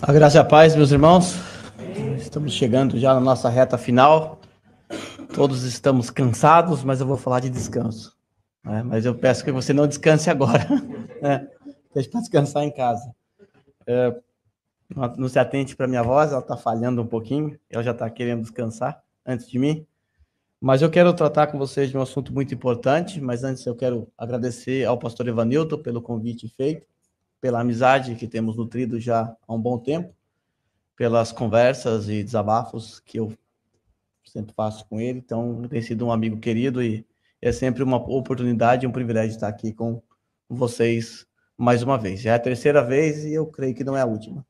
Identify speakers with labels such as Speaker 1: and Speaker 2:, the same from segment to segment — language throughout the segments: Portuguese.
Speaker 1: A graça e a paz, meus irmãos. Estamos chegando já na nossa reta final. Todos estamos cansados, mas eu vou falar de descanso. Mas eu peço que você não descanse agora. Deixe para descansar em casa. Não se atente para minha voz, ela está falhando um pouquinho. Ela já está querendo descansar antes de mim. Mas eu quero tratar com vocês de um assunto muito importante. Mas antes eu quero agradecer ao pastor Evanilton pelo convite feito, pela amizade que temos nutrido já há um bom tempo, pelas conversas e desabafos que eu sempre faço com ele. Então, tem sido um amigo querido e é sempre uma oportunidade e um privilégio estar aqui com vocês mais uma vez. Já é a terceira vez e eu creio que não é a última.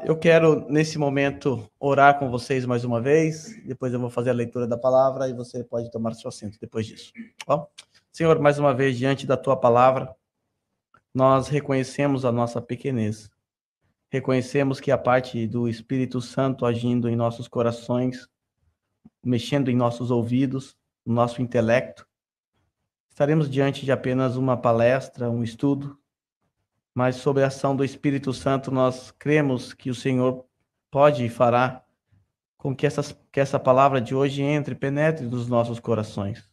Speaker 1: Eu quero, nesse momento, orar com vocês mais uma vez. Depois eu vou fazer a leitura da palavra e você pode tomar seu assento depois disso. Bom, Senhor, mais uma vez, diante da tua palavra, nós reconhecemos a nossa pequenez. Reconhecemos que a parte do Espírito Santo agindo em nossos corações, mexendo em nossos ouvidos, no nosso intelecto, estaremos diante de apenas uma palestra, um estudo, mas sob a ação do Espírito Santo nós cremos que o Senhor pode e fará com que essa palavra de hoje entre, penetre nos nossos corações.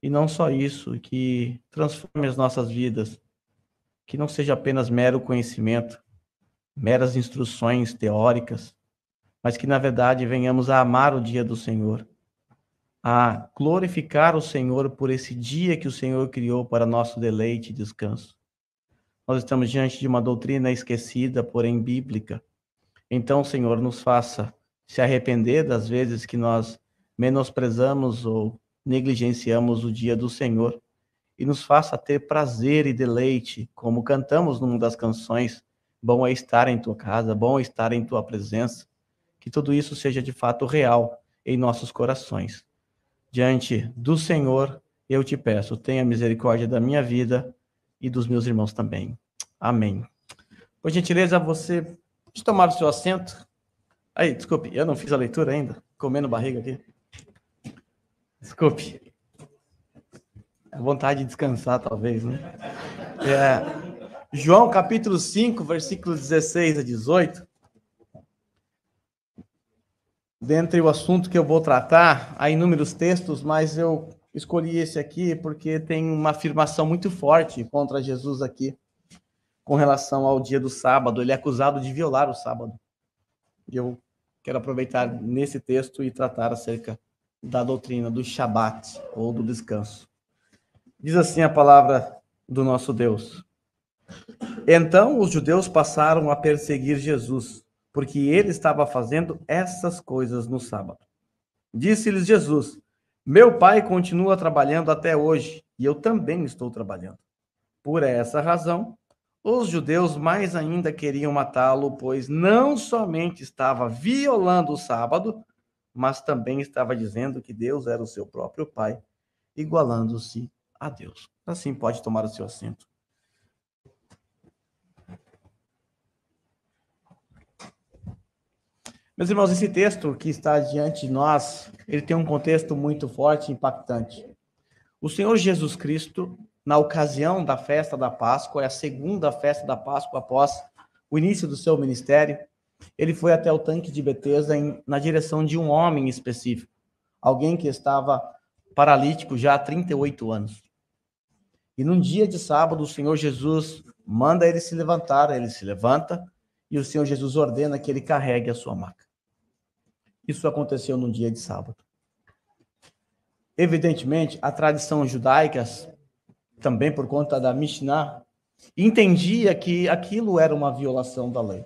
Speaker 1: E não só isso, que transforme as nossas vidas, que não seja apenas mero conhecimento, meras instruções teóricas, mas que, na verdade, venhamos a amar o dia do Senhor, a glorificar o Senhor por esse dia que o Senhor criou para nosso deleite e descanso. Nós estamos diante de uma doutrina esquecida, porém bíblica. Então, Senhor, nos faça se arrepender das vezes que nós menosprezamos ou negligenciamos o dia do Senhor e nos faça ter prazer e deleite, como cantamos numa das canções, bom é estar em tua casa, bom é estar em tua presença. Que tudo isso seja de fato real em nossos corações. Diante do Senhor, eu te peço, tenha misericórdia da minha vida e dos meus irmãos também. Amém. Por gentileza, você pode tomar o seu assento. Aí, desculpe, eu não fiz a leitura ainda. Comendo barriga aqui. Desculpe. É vontade de descansar, talvez, né? João, capítulo 5, versículos 16 a 18. Dentre o assunto que eu vou tratar, há inúmeros textos, mas eu escolhi esse aqui porque tem uma afirmação muito forte contra Jesus aqui, com relação ao dia do sábado. Ele é acusado de violar o sábado. E eu quero aproveitar nesse texto e tratar acerca da doutrina do Shabat, ou do descanso. Diz assim a palavra do nosso Deus. Então os judeus passaram a perseguir Jesus, porque ele estava fazendo essas coisas no sábado. Disse-lhes Jesus: meu pai continua trabalhando até hoje, e eu também estou trabalhando. Por essa razão, os judeus mais ainda queriam matá-lo, pois não somente estava violando o sábado, mas também estava dizendo que Deus era o seu próprio pai, igualando-se a Deus. Assim pode tomar o seu assento. Meus irmãos, esse texto que está diante de nós, ele tem um contexto muito forte e impactante. O Senhor Jesus Cristo, na ocasião da festa da Páscoa, é a segunda festa da Páscoa após o início do seu ministério, ele foi até o tanque de Betesda na direção de um homem específico, alguém que estava paralítico já há 38 anos. E num dia de sábado, o Senhor Jesus manda ele se levantar, ele se levanta, e o Senhor Jesus ordena que ele carregue a sua maca. Isso aconteceu num dia de sábado. Evidentemente, a tradição judaica, também por conta da Mishnah, entendia que aquilo era uma violação da lei.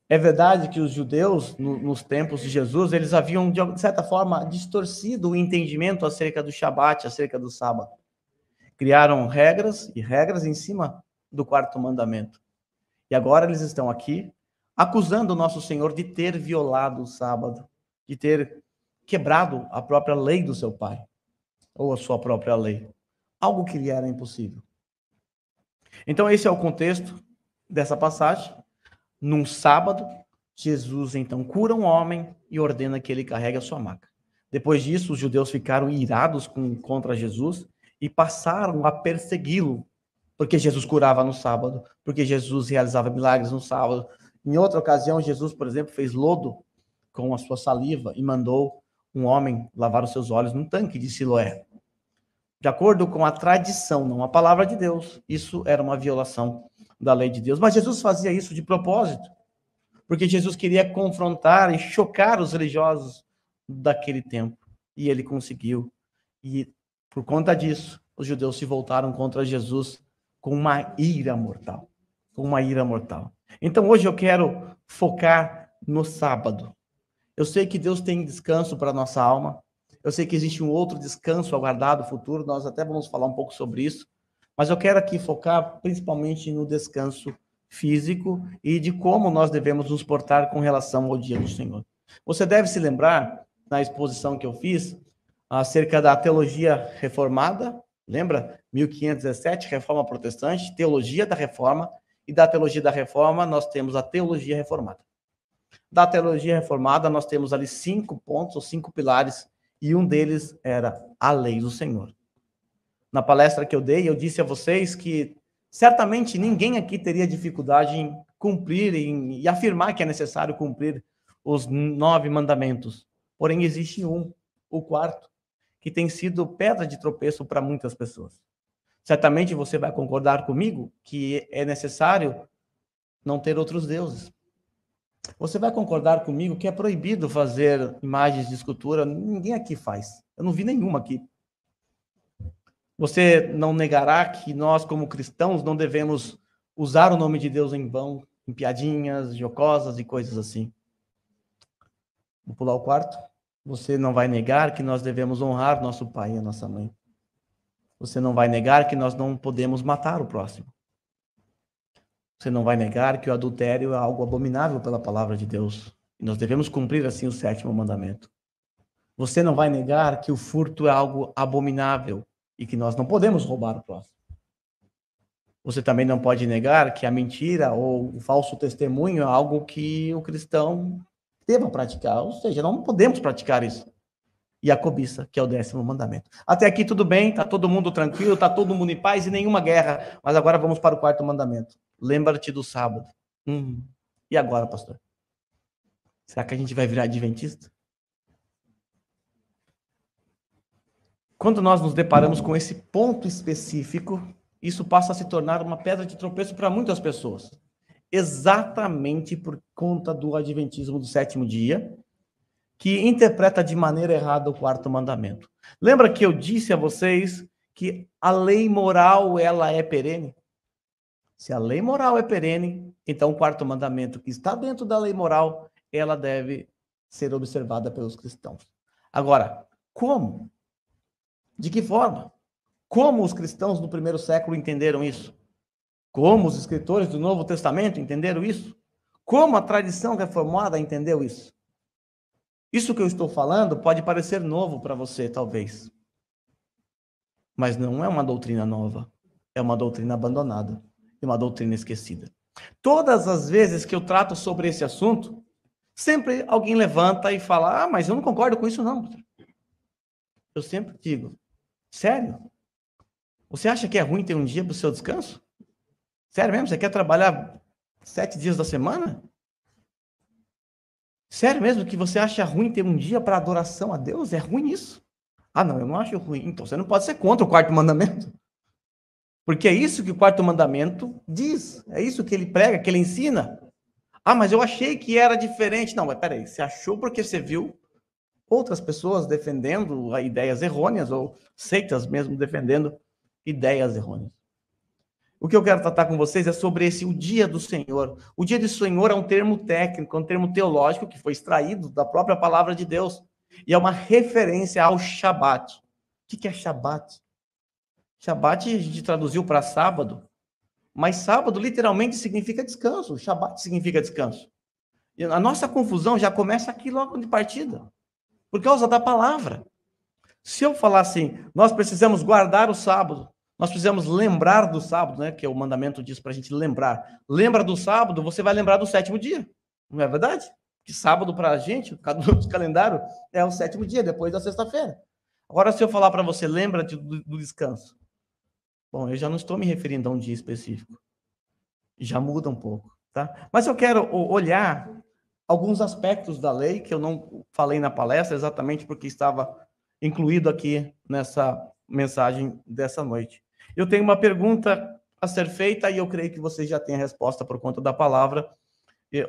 Speaker 1: É verdade que os judeus, nos tempos de Jesus, eles haviam, de certa forma, distorcido o entendimento acerca do Shabat, acerca do sábado. Criaram regras em cima do quarto mandamento. E agora eles estão aqui acusando o nosso Senhor de ter violado o sábado, de ter quebrado a própria lei do seu pai, ou a sua própria lei, algo que lhe era impossível. Então esse é o contexto dessa passagem. Num sábado, Jesus então cura um homem e ordena que ele carregue a sua maca. Depois disso, os judeus ficaram irados contra Jesus e passaram a persegui-lo Porque Jesus curava no sábado, porque Jesus realizava milagres no sábado. Em outra ocasião, Jesus, por exemplo, fez lodo com a sua saliva e mandou um homem lavar os seus olhos num tanque de Siloé. De acordo com a tradição, não a palavra de Deus, isso era uma violação da lei de Deus. Mas Jesus fazia isso de propósito, porque Jesus queria confrontar e chocar os religiosos daquele tempo. E ele conseguiu. E por conta disso, os judeus se voltaram contra Jesus com uma ira mortal. Com uma ira mortal. Então hoje eu quero focar no sábado. Eu sei que Deus tem descanso para a nossa alma. Eu sei que existe um outro descanso aguardado futuro. Nós até vamos falar um pouco sobre isso. Mas eu quero aqui focar principalmente no descanso físico e de como nós devemos nos portar com relação ao dia do Senhor. Você deve se lembrar, na exposição que eu fiz, acerca da teologia reformada, lembra? 1517, Reforma Protestante, teologia da Reforma, e da teologia da Reforma nós temos a teologia reformada. Da teologia reformada nós temos ali 5 pontos, ou 5 pilares, e um deles era a lei do Senhor. Na palestra que eu dei, eu disse a vocês que certamente ninguém aqui teria dificuldade em cumprir e afirmar que é necessário cumprir os 9 mandamentos. Porém, existe um, o quarto, que tem sido pedra de tropeço para muitas pessoas. Certamente você vai concordar comigo que é necessário não ter outros deuses. Você vai concordar comigo que é proibido fazer imagens de escultura. Ninguém aqui faz. Eu não vi nenhuma aqui. Você não negará que nós, como cristãos, não devemos usar o nome de Deus em vão, em piadinhas, jocosas e coisas assim. Vou pular o quarto. Você não vai negar que nós devemos honrar nosso pai e a nossa mãe. Você não vai negar que nós não podemos matar o próximo. Você não vai negar que o adultério é algo abominável pela palavra de Deus. E nós devemos cumprir assim o 7º mandamento. Você não vai negar que o furto é algo abominável e que nós não podemos roubar o próximo. Você também não pode negar que a mentira ou o falso testemunho é algo que o cristão deva praticar. Ou seja, não podemos praticar isso. E a cobiça, que é o 10º mandamento. Até aqui tudo bem, está todo mundo tranquilo, está todo mundo em paz e nenhuma guerra. Mas agora vamos para o 4º mandamento. Lembra-te do sábado. E agora, pastor? Será que a gente vai virar adventista? Quando nós nos deparamos com esse ponto específico, isso passa a se tornar uma pedra de tropeço para muitas pessoas. Exatamente por conta do adventismo do 7º dia, que interpreta de maneira errada o 4º mandamento. Lembra que eu disse a vocês que a lei moral, ela é perene? Se a lei moral é perene, então o 4º mandamento que está dentro da lei moral, ela deve ser observada pelos cristãos. Agora, como? De que forma? Como os cristãos do 1º século entenderam isso? Como os escritores do Novo Testamento entenderam isso? Como a tradição reformada entendeu isso? Isso que eu estou falando pode parecer novo para você, talvez. Mas não é uma doutrina nova. É uma doutrina abandonada. É uma doutrina esquecida. Todas as vezes que eu trato sobre esse assunto, sempre alguém levanta e fala, mas eu não concordo com isso não. Eu sempre digo, sério? Você acha que é ruim ter um dia para o seu descanso? Sério mesmo? Você quer trabalhar 7 dias da semana? Sério mesmo que você acha ruim ter um dia para adoração a Deus? É ruim isso? Ah, não, eu não acho ruim. Então você não pode ser contra o 4º mandamento. Porque é isso que o 4º mandamento diz. É isso que ele prega, que ele ensina. Ah, mas eu achei que era diferente. Não, mas peraí, você achou porque você viu outras pessoas defendendo ideias errôneas, ou seitas mesmo defendendo ideias errôneas. O que eu quero tratar com vocês é sobre o dia do Senhor. O dia do Senhor é um termo técnico, é um termo teológico que foi extraído da própria palavra de Deus. E é uma referência ao Shabat. O que é Shabat? Shabat a gente traduziu para sábado, mas sábado literalmente significa descanso. Shabat significa descanso. E a nossa confusão já começa aqui logo de partida, por causa da palavra. Se eu falar assim, nós precisamos guardar o sábado, nós precisamos lembrar do sábado, né? Que o mandamento diz para a gente lembrar. Lembra do sábado, você vai lembrar do 7º dia. Não é verdade? Que sábado para a gente, o calendário, é o 7º dia, depois da sexta-feira. Agora, se eu falar para você, lembra do descanso. Bom, eu já não estou me referindo a um dia específico. Já muda um pouco, tá? Mas eu quero olhar alguns aspectos da lei que eu não falei na palestra, exatamente porque estava incluído aqui nessa mensagem dessa noite. Eu tenho uma pergunta a ser feita e eu creio que você já tem a resposta por conta da palavra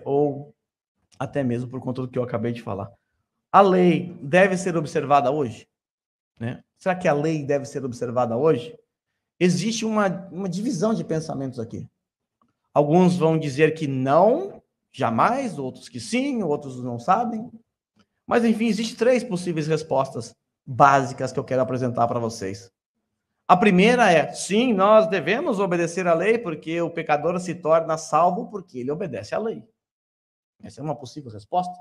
Speaker 1: ou até mesmo por conta do que eu acabei de falar. A lei deve ser observada hoje? Né? Será que a lei deve ser observada hoje? Existe uma divisão de pensamentos aqui. Alguns vão dizer que não, jamais, outros que sim, outros não sabem. Mas, enfim, existem 3 possíveis respostas básicas que eu quero apresentar para vocês. A primeira é, sim, nós devemos obedecer à lei porque o pecador se torna salvo porque ele obedece à lei. Essa é uma possível resposta.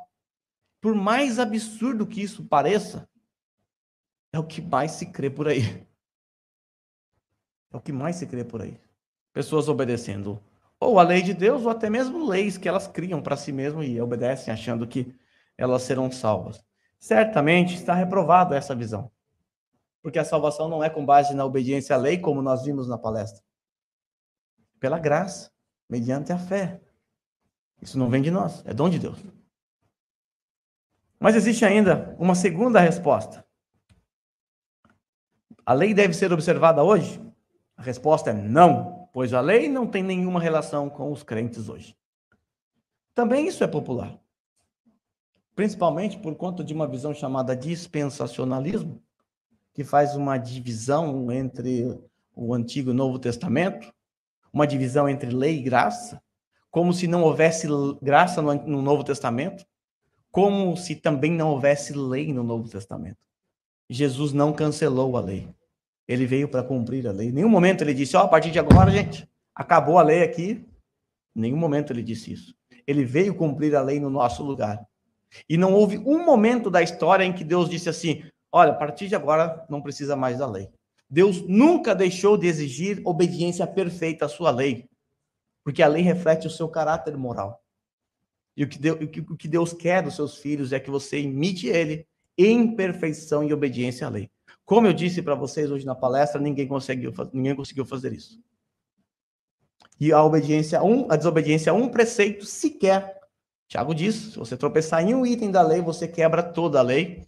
Speaker 1: Por mais absurdo que isso pareça, é o que mais se crê por aí. É o que mais se crê por aí. Pessoas obedecendo ou a lei de Deus, ou até mesmo leis que elas criam para si mesmas e obedecem, achando que elas serão salvas. Certamente está reprovada essa visão. Porque a salvação não é com base na obediência à lei, como nós vimos na palestra. Pela graça, mediante a fé. Isso não vem de nós, é dom de Deus. Mas existe ainda uma segunda resposta. A lei deve ser observada hoje? A resposta é não, pois a lei não tem nenhuma relação com os crentes hoje. Também isso é popular. Principalmente por conta de uma visão chamada dispensacionalismo, que faz uma divisão entre o Antigo e o Novo Testamento, uma divisão entre lei e graça, como se não houvesse graça no Novo Testamento, como se também não houvesse lei no Novo Testamento. Jesus não cancelou a lei. Ele veio para cumprir a lei. Em nenhum momento ele disse, a partir de agora, gente, acabou a lei aqui. Em nenhum momento ele disse isso. Ele veio cumprir a lei no nosso lugar. E não houve um momento da história em que Deus disse assim, olha, a partir de agora não precisa mais da lei. Deus nunca deixou de exigir obediência perfeita à sua lei, porque a lei reflete o seu caráter moral. E o que Deus quer dos seus filhos é que você imite ele em perfeição e obediência à lei. Como eu disse para vocês hoje na palestra, ninguém conseguiu fazer isso. E a desobediência a um preceito sequer. Tiago diz, se você tropeçar em um item da lei, você quebra toda a lei.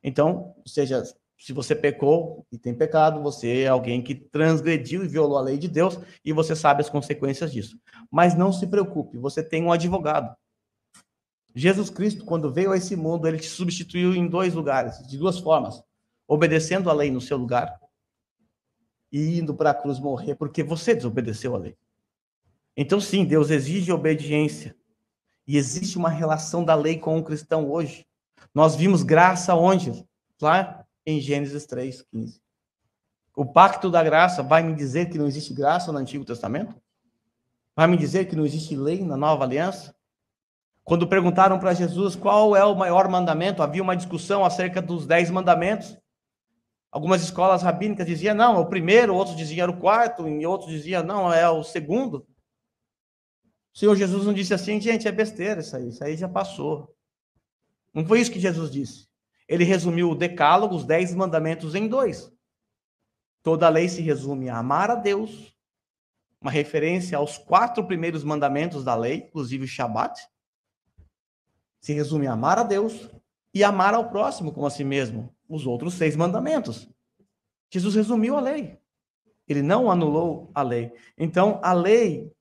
Speaker 1: Então, ou seja, se você pecou e tem pecado, você é alguém que transgrediu e violou a lei de Deus e você sabe as consequências disso. Mas não se preocupe, você tem um advogado. Jesus Cristo, quando veio a esse mundo, ele te substituiu em 2 lugares, de 2 formas. Obedecendo a lei no seu lugar e indo para a cruz morrer, porque você desobedeceu a lei. Então, sim, Deus exige obediência. E existe uma relação da lei com o cristão hoje. Nós vimos graça onde? Lá em Gênesis 3:15. O pacto da graça vai me dizer que não existe graça no Antigo Testamento? Vai me dizer que não existe lei na Nova Aliança? Quando perguntaram para Jesus qual é o maior mandamento, havia uma discussão acerca dos 10 mandamentos. Algumas escolas rabínicas diziam, não, é o primeiro, outros diziam era o quarto, e outros diziam, não, é o segundo. O Senhor Jesus não disse assim, gente, é besteira isso aí já passou. Não foi isso que Jesus disse. Ele resumiu o decálogo, os 10 mandamentos em 2. Toda a lei se resume a amar a Deus, uma referência aos 4 primeiros mandamentos da lei, inclusive o Shabat. Se resume a amar a Deus e amar ao próximo como a si mesmo, os outros 6 mandamentos. Jesus resumiu a lei. Ele não anulou a lei. Então, a lei,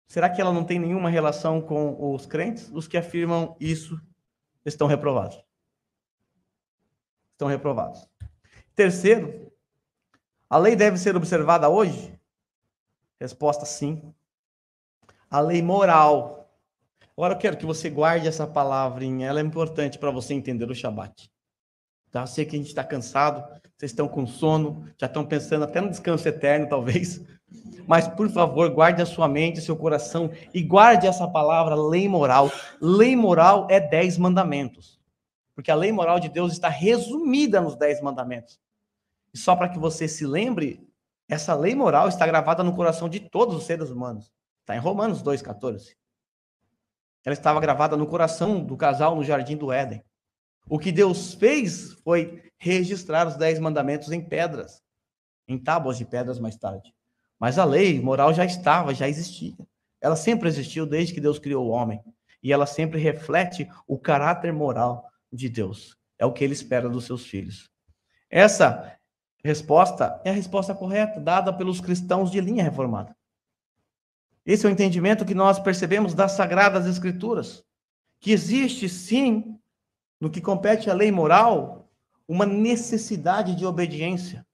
Speaker 1: será que ela não tem nenhuma relação com os crentes? Os que afirmam isso estão reprovados. Estão reprovados. Terceiro, a lei deve ser observada hoje? Resposta sim. A lei moral. Agora eu quero que você guarde essa palavrinha, ela é importante para você entender o Shabat. Tá? Eu sei que a gente está cansado, vocês estão com sono, já estão pensando até no descanso eterno, talvez. Mas, por favor, guarde a sua mente, seu coração e guarde essa palavra, lei moral. Lei moral é 10 mandamentos. Porque a lei moral de Deus está resumida nos 10 mandamentos. E só para que você se lembre, essa lei moral está gravada no coração de todos os seres humanos. Está em Romanos 2,14. Ela estava gravada no coração do casal no Jardim do Éden. O que Deus fez foi registrar os 10 mandamentos em pedras. em tábuas de pedras mais tarde. Mas a lei moral já estava, já existia. Ela sempre existiu desde que Deus criou o homem. E ela sempre reflete o caráter moral de Deus. É o que ele espera dos seus filhos. Essa resposta é a resposta correta, dada pelos cristãos de linha reformada. Esse é o entendimento que nós percebemos das Sagradas Escrituras. Que existe, sim, no que compete à lei moral, uma necessidade de obediência.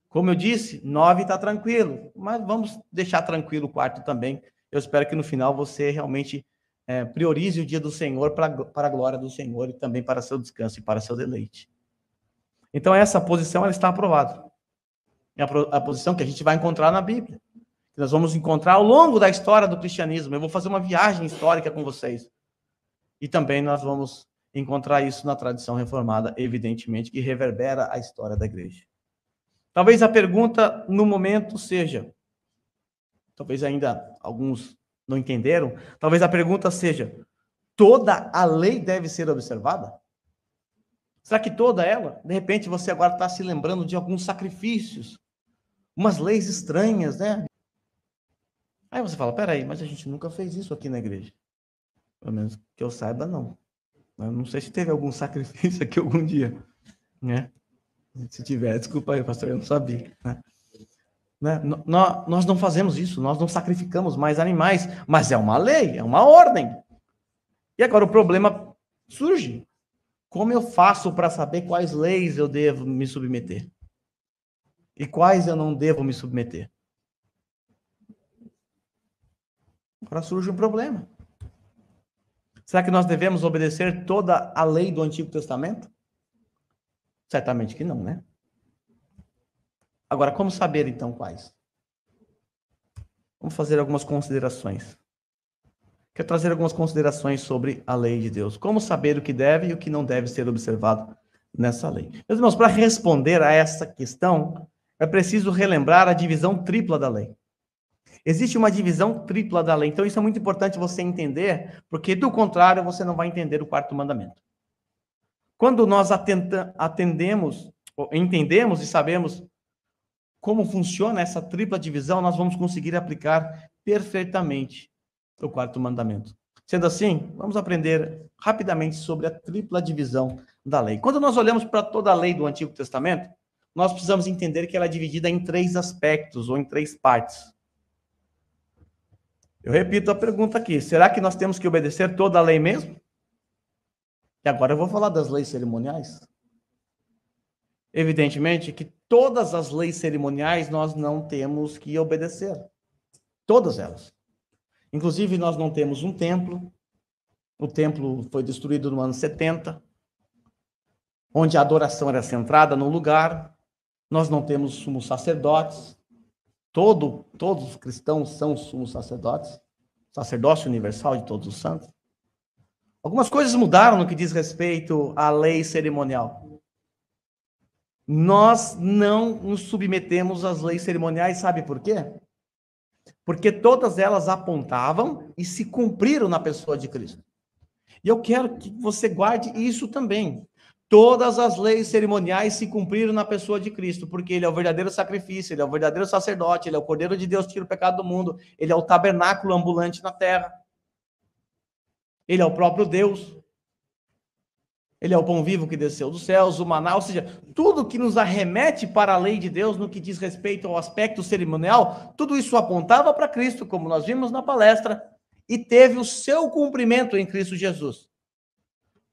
Speaker 1: Como eu disse, 9 está tranquilo, mas vamos deixar tranquilo o quarto também. Eu espero que no final você realmente priorize o dia do Senhor para a glória do Senhor e também para seu descanso e para seu deleite. Então, essa posição ela está aprovada. É a posição que a gente vai encontrar na Bíblia. Que nós vamos encontrar ao longo da história do cristianismo. Eu vou fazer uma viagem histórica com vocês. E também nós vamos encontrar isso na tradição reformada, evidentemente, que reverbera a história da igreja. Talvez a pergunta no momento seja, talvez ainda alguns não entenderam, talvez a pergunta seja, toda a lei deve ser observada? Será que toda ela? De repente você agora está se lembrando de alguns sacrifícios, umas leis estranhas, né? Aí você fala, peraí, mas a gente nunca fez isso aqui na igreja. Pelo menos que eu saiba, não. Eu não sei se teve algum sacrifício aqui algum dia, né? Se tiver, desculpa aí, pastor, eu não sabia. Né? Nós não fazemos isso, nós não sacrificamos mais animais, mas é uma lei, é uma ordem. E agora o problema surge. Como eu faço para saber quais leis eu devo me submeter? E quais eu não devo me submeter? Agora surge um problema. Será que nós devemos obedecer toda a lei do Antigo Testamento? Certamente que não, né? Agora, como saber, então, quais? Vamos fazer algumas considerações. Quero trazer algumas considerações sobre a lei de Deus. Como saber o que deve e o que não deve ser observado nessa lei. Meus irmãos, para responder a essa questão, é preciso relembrar a divisão tripla da lei. Existe uma divisão tripla da lei. Então, isso é muito importante você entender, porque, do contrário, você não vai entender o quarto mandamento. Quando nós entendemos e sabemos como funciona essa tripla divisão, nós vamos conseguir aplicar perfeitamente o quarto mandamento. Sendo assim, vamos aprender rapidamente sobre a tripla divisão da lei. Quando nós olhamos para toda a lei do Antigo Testamento, nós precisamos entender que ela é dividida em 3 aspectos, ou em 3 partes. Eu repito a pergunta aqui, será que nós temos que obedecer toda a lei mesmo? E agora eu vou falar das leis cerimoniais. Evidentemente que todas as leis cerimoniais nós não temos que obedecer. Todas elas. Inclusive, nós não temos um templo. O templo foi destruído no ano 70, onde a adoração era centrada no lugar. Nós não temos sumos sacerdotes. Todos os cristãos são sumos sacerdotes. Sacerdócio universal de todos os santos. Algumas coisas mudaram no que diz respeito à lei cerimonial. Nós não nos submetemos às leis cerimoniais, sabe por quê? Porque todas elas apontavam e se cumpriram na pessoa de Cristo. E eu quero que você guarde isso também. Todas as leis cerimoniais se cumpriram na pessoa de Cristo, porque ele é o verdadeiro sacrifício, ele é o verdadeiro sacerdote, ele é o Cordeiro de Deus que tira o pecado do mundo, ele é o tabernáculo ambulante na terra. Ele é o próprio Deus. Ele é o pão vivo que desceu dos céus, o maná, ou seja, tudo que nos arremete para a lei de Deus no que diz respeito ao aspecto cerimonial, tudo isso apontava para Cristo, como nós vimos na palestra, e teve o seu cumprimento em Cristo Jesus.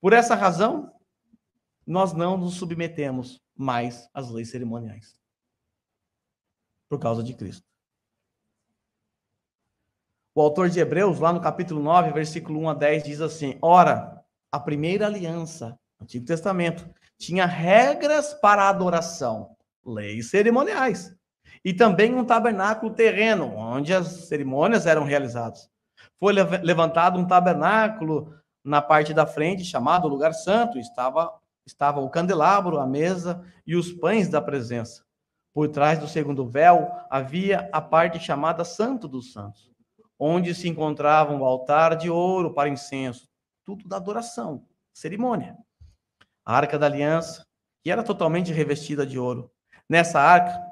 Speaker 1: Por essa razão, nós não nos submetemos mais às leis cerimoniais. Por causa de Cristo. O autor de Hebreus, lá no capítulo 9, versículo 1 a 10, diz assim: ora, a primeira aliança, Antigo Testamento, tinha regras para a adoração, leis cerimoniais, e também um tabernáculo terreno, onde as cerimônias eram realizadas. Foi levantado um tabernáculo na parte da frente, chamado Lugar Santo, estava o candelabro, a mesa e os pães da presença. Por trás do segundo véu havia a parte chamada Santo dos Santos, onde se encontrava um altar de ouro para incenso, tudo da adoração, cerimônia. A Arca da Aliança, que era totalmente revestida de ouro. Nessa arca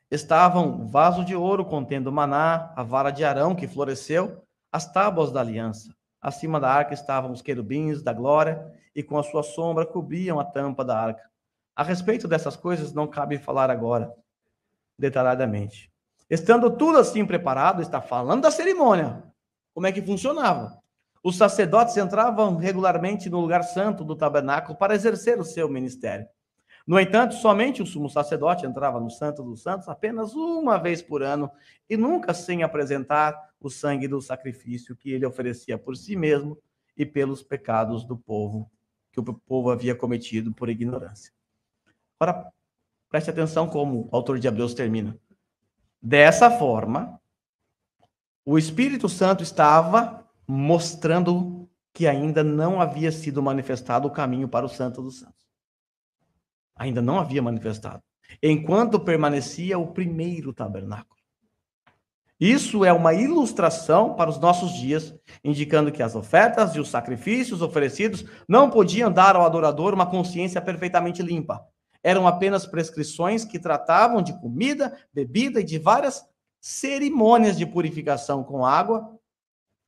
Speaker 1: estavam o vaso de ouro contendo maná, a vara de Arão que floresceu, as tábuas da aliança. Acima da arca estavam os querubins da glória, e com a sua sombra cobriam a tampa da arca. A respeito dessas coisas não cabe falar agora, detalhadamente. Estando tudo assim preparado, está falando da cerimônia. Como é que funcionava? Os sacerdotes entravam regularmente no lugar santo do tabernáculo para exercer o seu ministério. No entanto, somente o sumo sacerdote entrava no Santo dos Santos apenas uma vez por ano e nunca sem apresentar o sangue do sacrifício que ele oferecia por si mesmo e pelos pecados do povo, que o povo havia cometido por ignorância. Agora, preste atenção como o autor de Hebreus termina. Dessa forma, o Espírito Santo estava mostrando que ainda não havia sido manifestado o caminho para o Santo dos Santos. Ainda não havia manifestado, enquanto permanecia o primeiro tabernáculo. Isso é uma ilustração para os nossos dias, indicando que as ofertas e os sacrifícios oferecidos não podiam dar ao adorador uma consciência perfeitamente limpa. Eram apenas prescrições que tratavam de comida, bebida e de várias cerimônias de purificação com água.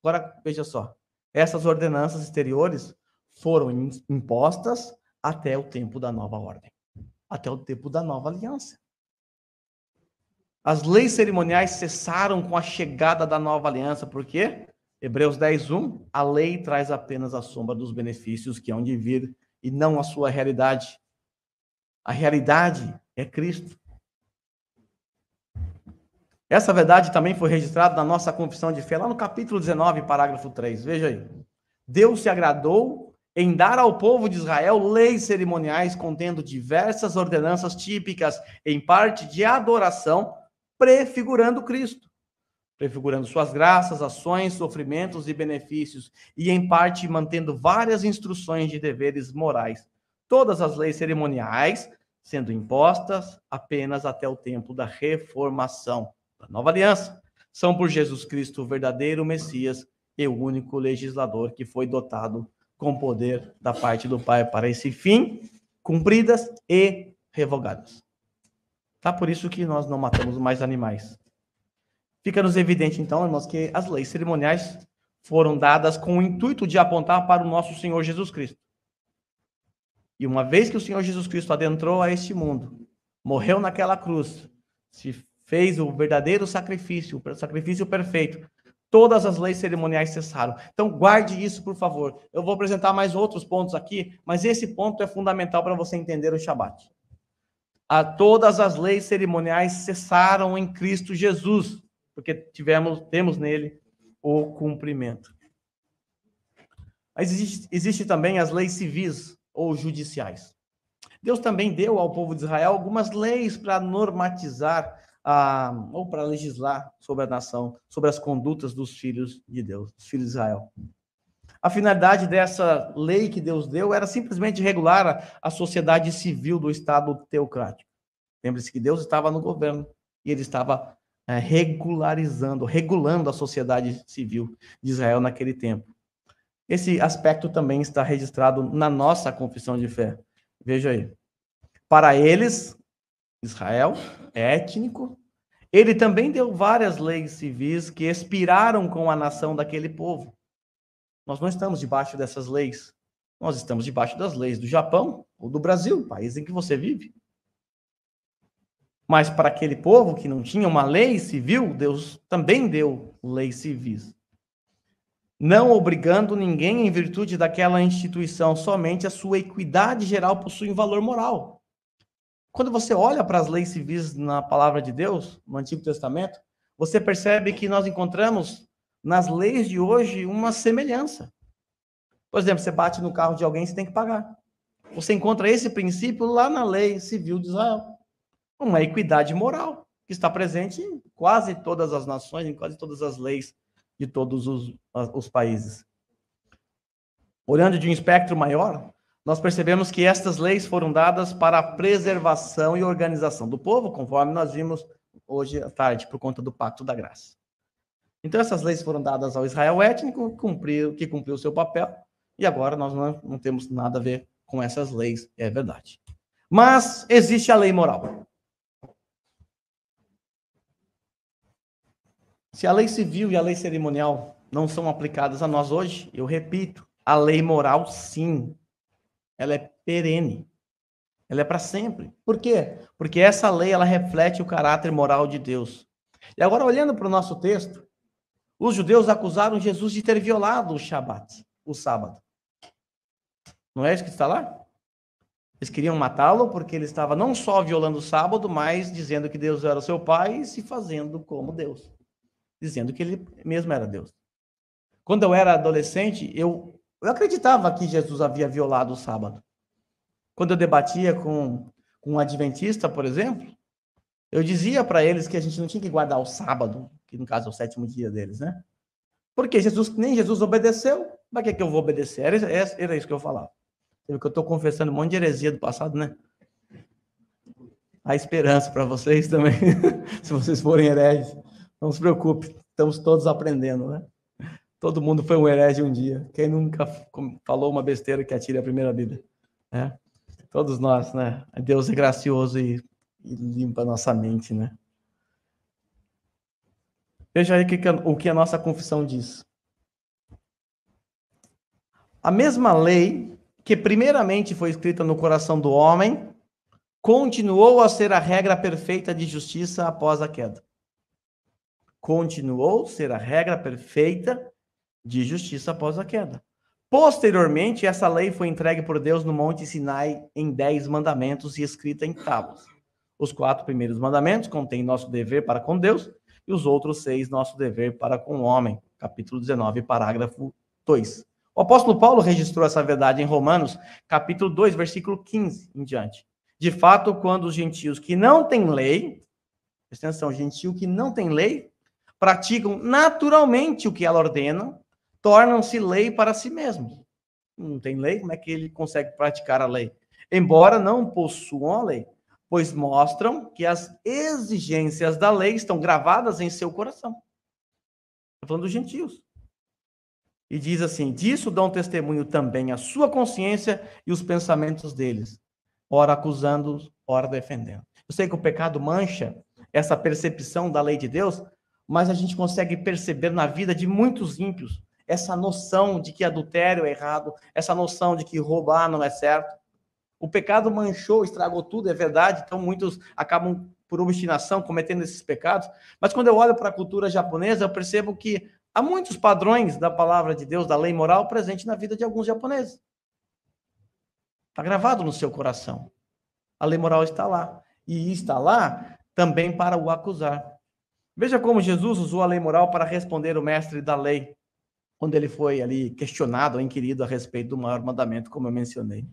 Speaker 1: Agora, veja só, essas ordenanças exteriores foram impostas até o tempo da nova ordem. Até o tempo da nova aliança. As leis cerimoniais cessaram com a chegada da nova aliança, porque Hebreus 10:1, a lei traz apenas a sombra dos benefícios que hão de vir e não a sua realidade. A realidade é Cristo. Essa verdade também foi registrada na nossa confissão de fé, lá no capítulo 19, parágrafo 3. Veja aí. Deus se agradou em dar ao povo de Israel leis cerimoniais contendo diversas ordenanças típicas, em parte de adoração, prefigurando Cristo, prefigurando suas graças, ações, sofrimentos e benefícios, e em parte mantendo várias instruções de deveres morais. Todas as leis cerimoniais sendo impostas apenas até o tempo da reformação, da nova aliança, são por Jesus Cristo o verdadeiro Messias e o único legislador que foi dotado com poder da parte do Pai para esse fim, cumpridas e revogadas. Tá? Por isso que nós não matamos mais animais. Fica-nos evidente, então, irmãos, que as leis cerimoniais foram dadas com o intuito de apontar para o nosso Senhor Jesus Cristo. E uma vez que o Senhor Jesus Cristo adentrou a este mundo, morreu naquela cruz, se fez o verdadeiro sacrifício, o sacrifício perfeito, todas as leis cerimoniais cessaram. Então, guarde isso, por favor. Eu vou apresentar mais outros pontos aqui, mas esse ponto é fundamental para você entender o Shabat. Todas as leis cerimoniais cessaram em Cristo Jesus, porque temos nele o cumprimento. Mas existe também as leis civis ou judiciais. Deus também deu ao povo de Israel algumas leis para normatizar ou para legislar sobre a nação, sobre as condutas dos filhos de Deus, dos filhos de Israel. A finalidade dessa lei que Deus deu era simplesmente regular a sociedade civil do Estado teocrático. Lembre-se que Deus estava no governo e ele estava regulando a sociedade civil de Israel naquele tempo. Esse aspecto também está registrado na nossa confissão de fé. Veja aí. Para eles, Israel é étnico. Ele também deu várias leis civis que expiraram com a nação daquele povo. Nós não estamos debaixo dessas leis. Nós estamos debaixo das leis do Japão ou do Brasil, país em que você vive. Mas para aquele povo que não tinha uma lei civil, Deus também deu leis civis. Não obrigando ninguém em virtude daquela instituição, somente a sua equidade geral possui um valor moral. Quando você olha para as leis civis na palavra de Deus, no Antigo Testamento, você percebe que nós encontramos nas leis de hoje uma semelhança. Por exemplo, você bate no carro de alguém, você tem que pagar. Você encontra esse princípio lá na lei civil de Israel. Uma equidade moral que está presente em quase todas as nações, em quase todas as leis de todos os países. Olhando de um espectro maior, nós percebemos que estas leis foram dadas para a preservação e organização do povo, conforme nós vimos hoje à tarde, por conta do Pacto da Graça. Então, essas leis foram dadas ao Israel étnico, que cumpriu o seu papel, e agora nós não temos nada a ver com essas leis, é verdade. Mas existe a lei moral. Se a lei civil e a lei cerimonial não são aplicadas a nós hoje, eu repito, a lei moral, sim, ela é perene. Ela é para sempre. Por quê? Porque essa lei, ela reflete o caráter moral de Deus. E agora, olhando para o nosso texto, os judeus acusaram Jesus de ter violado o Shabat, o sábado. Não é isso que está lá? Eles queriam matá-lo porque ele estava não só violando o sábado, mas dizendo que Deus era o seu pai e se fazendo como Deus. Dizendo que ele mesmo era Deus. Quando eu era adolescente, eu acreditava que Jesus havia violado o sábado. Quando eu debatia com um adventista, por exemplo, eu dizia para eles que a gente não tinha que guardar o sábado, que no caso é o 7º dia deles, né? Porque nem Jesus obedeceu, para que eu vou obedecer? Era isso que eu falava. Que eu estou confessando um monte de heresia do passado, né? Há esperança para vocês também, se vocês forem hereges. Não se preocupe, estamos todos aprendendo, né? Todo mundo foi um herege um dia. Quem nunca falou uma besteira que atire a primeira Bíblia? Né? Todos nós, né? Deus é gracioso e limpa a nossa mente, né? Veja aí o que a nossa confissão diz. A mesma lei que primeiramente foi escrita no coração do homem, continuou a ser a regra perfeita de justiça após a queda. Continuou a ser a regra perfeita de justiça após a queda. Posteriormente, essa lei foi entregue por Deus no Monte Sinai em 10 mandamentos e escrita em tábuas. Os 4 primeiros mandamentos contêm nosso dever para com Deus e os outros 6, nosso dever para com o homem. Capítulo 19, parágrafo 2. O apóstolo Paulo registrou essa verdade em Romanos, capítulo 2, versículo 15 em diante. De fato, quando os gentios que não têm lei, presta atenção, gentio que não tem lei, praticam naturalmente o que ela ordena, tornam-se lei para si mesmos. Não tem lei, como é que ele consegue praticar a lei? Embora não possuam a lei, pois mostram que as exigências da lei estão gravadas em seu coração. Estou falando dos gentios. E diz assim, disso dão testemunho também a sua consciência e os pensamentos deles, ora acusando-os, ora defendendo. Eu sei que o pecado mancha essa percepção da lei de Deus, mas a gente consegue perceber na vida de muitos ímpios essa noção de que adultério é errado, essa noção de que roubar não é certo. O pecado manchou, estragou tudo, é verdade, então muitos acabam, por obstinação, cometendo esses pecados. Mas quando eu olho para a cultura japonesa, eu percebo que há muitos padrões da palavra de Deus, da lei moral, presente na vida de alguns japoneses. Está gravado no seu coração. A lei moral está lá. E está lá também para o acusar. Veja como Jesus usou a lei moral para responder o mestre da lei, quando ele foi ali questionado ou inquirido a respeito do maior mandamento, como eu mencionei.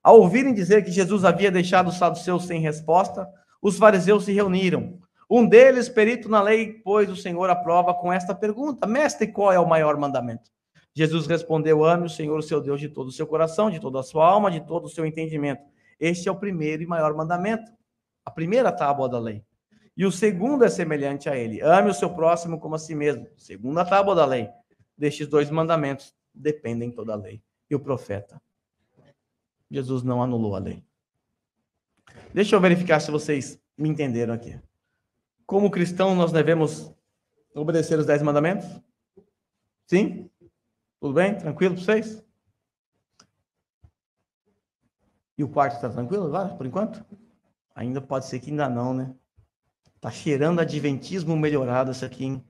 Speaker 1: Ao ouvirem dizer que Jesus havia deixado os saduceus sem resposta, os fariseus se reuniram. Um deles, perito na lei, pôs o Senhor à prova com esta pergunta: Mestre, qual é o maior mandamento? Jesus respondeu: ame o Senhor, o seu Deus, de todo o seu coração, de toda a sua alma, de todo o seu entendimento. Este é o primeiro e maior mandamento, a primeira tábua da lei. E o segundo é semelhante a ele: ame o seu próximo como a si mesmo. Segunda tábua da lei. Destes 2 mandamentos dependem toda a lei e o profeta. Jesus não anulou a lei. Deixa eu verificar se vocês me entenderam aqui. Como cristão, nós devemos obedecer os 10 mandamentos? Sim? Tudo bem? Tranquilo para vocês? E o quarto está tranquilo agora, por enquanto? Ainda pode ser que ainda não, né? Tá cheirando adventismo melhorado isso aqui, hein?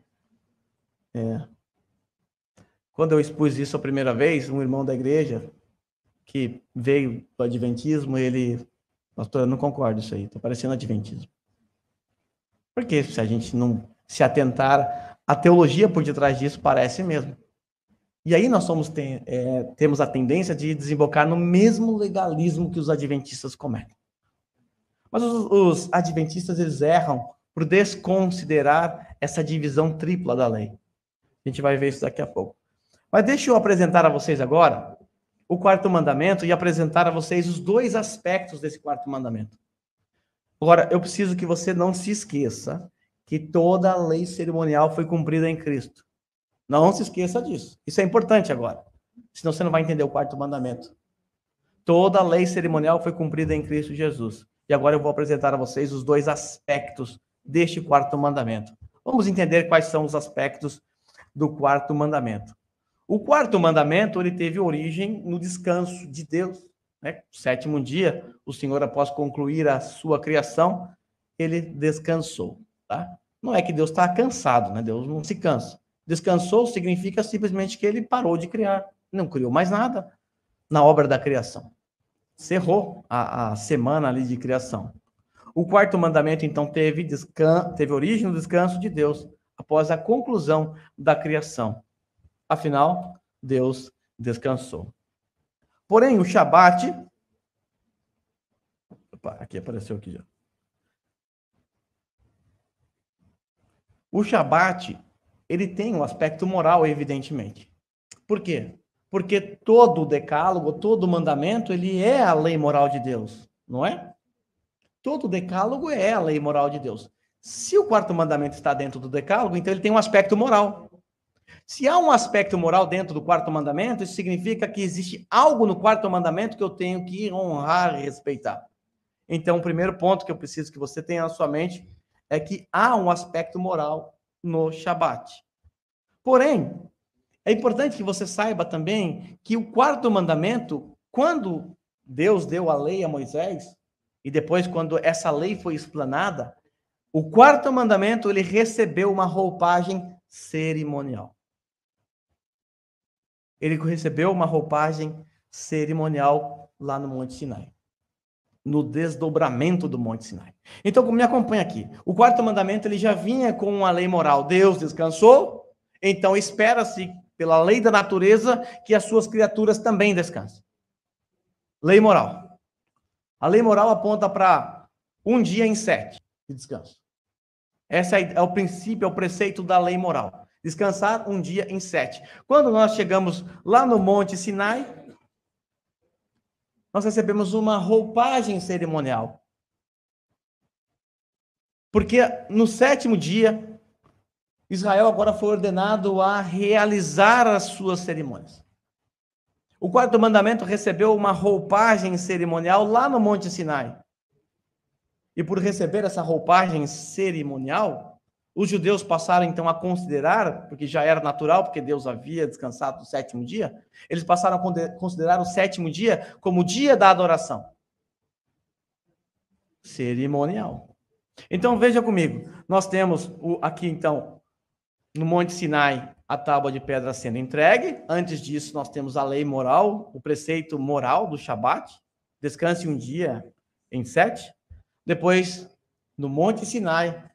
Speaker 1: Quando eu expus isso a primeira vez, um irmão da igreja que veio do adventismo, ele... Pastor, eu não concordo isso aí, está parecendo adventismo. Porque se a gente não se atentar, a teologia por detrás disso parece mesmo. E aí nós temos a tendência de desembocar no mesmo legalismo que os adventistas cometem. Mas os adventistas, eles erram por desconsiderar essa divisão tripla da lei. A gente vai ver isso daqui a pouco. Mas deixa eu apresentar a vocês agora o 4º mandamento e apresentar a vocês os 2 aspectos desse 4º mandamento. Agora, eu preciso que você não se esqueça que toda a lei cerimonial foi cumprida em Cristo. Não se esqueça disso. Isso é importante agora. Senão você não vai entender o 4º mandamento. Toda a lei cerimonial foi cumprida em Cristo Jesus. E agora eu vou apresentar a vocês os 2 aspectos deste 4º mandamento. Vamos entender quais são os aspectos do quarto mandamento. O quarto mandamento, ele teve origem no descanso de Deus, né? O sétimo dia, o Senhor, após concluir a sua criação, ele descansou, tá? Não é que Deus está cansado, né? Deus não se cansa. Descansou significa simplesmente que ele parou de criar, não criou mais nada na obra da criação. Cerrou a semana ali de criação. O quarto mandamento, então, teve origem no descanso de Deus após a conclusão da criação. Afinal, Deus descansou. Porém, o Shabat... Opa, aqui apareceu aqui já. O Shabat, ele tem um aspecto moral, evidentemente. Por quê? Porque todo o decálogo, todo o mandamento, ele é a lei moral de Deus, não é? Todo o decálogo é a lei moral de Deus. Se o quarto mandamento está dentro do decálogo, então ele tem um aspecto moral. Se há um aspecto moral dentro do quarto mandamento, isso significa que existe algo no quarto mandamento que eu tenho que honrar e respeitar. Então, o primeiro ponto que eu preciso que você tenha na sua mente é que há um aspecto moral no Shabat. Porém, é importante que você saiba também que o quarto mandamento, quando Deus deu a lei a Moisés, e depois quando essa lei foi explanada, o quarto mandamento, ele recebeu uma roupagem cerimonial. Ele recebeu uma roupagem cerimonial lá no Monte Sinai, no desdobramento do Monte Sinai. Então, me acompanha aqui. O quarto mandamento, ele já vinha com uma lei moral. Deus descansou, então espera-se, pela lei da natureza, que as suas criaturas também descansem. Lei moral. A lei moral aponta para um dia em 7 de descanso. Esse é o princípio, é o preceito da lei moral. Descansar um dia em 7. Quando nós chegamos lá no Monte Sinai, nós recebemos uma roupagem cerimonial. Porque no 7º dia, Israel agora foi ordenado a realizar as suas cerimônias. O quarto mandamento recebeu uma roupagem cerimonial lá no Monte Sinai. E por receber essa roupagem cerimonial, os judeus passaram então a considerar, porque já era natural, porque Deus havia descansado no 7º dia, eles passaram a considerar o 7º dia como o dia da adoração cerimonial. Então veja comigo, nós temos aqui então, no Monte Sinai, a tábua de pedra sendo entregue. Antes disso, nós temos a lei moral, o preceito moral do Shabat, descanse um dia em 7. Depois, no Monte Sinai,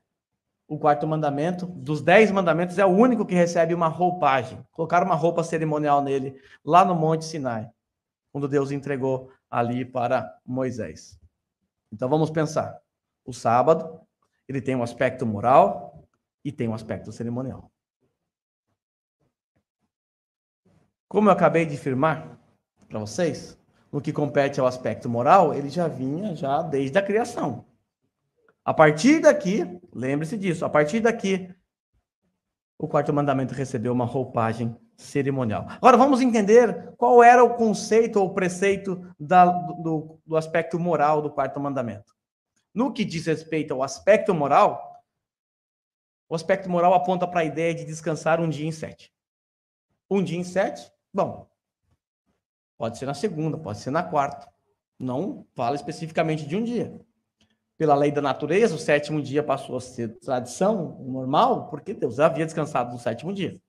Speaker 1: o quarto mandamento, dos 10 mandamentos, é o único que recebe uma roupagem. Colocaram uma roupa cerimonial nele, lá no Monte Sinai, quando Deus entregou ali para Moisés. Então, vamos pensar. O sábado, ele tem um aspecto moral e tem um aspecto cerimonial. Como eu acabei de afirmar para vocês, no que compete ao aspecto moral, ele já vinha desde a criação. A partir daqui, lembre-se disso, a partir daqui, o quarto mandamento recebeu uma roupagem cerimonial. Agora vamos entender qual era o conceito ou preceito do aspecto moral do quarto mandamento. No que diz respeito ao aspecto moral, o aspecto moral aponta para a ideia de descansar um dia em 7. Um dia em 7, bom, pode ser na segunda, pode ser na quarta. Não fala especificamente de um dia. Pela lei da natureza, o 7º dia passou a ser tradição normal, porque Deus havia descansado no 7º dia.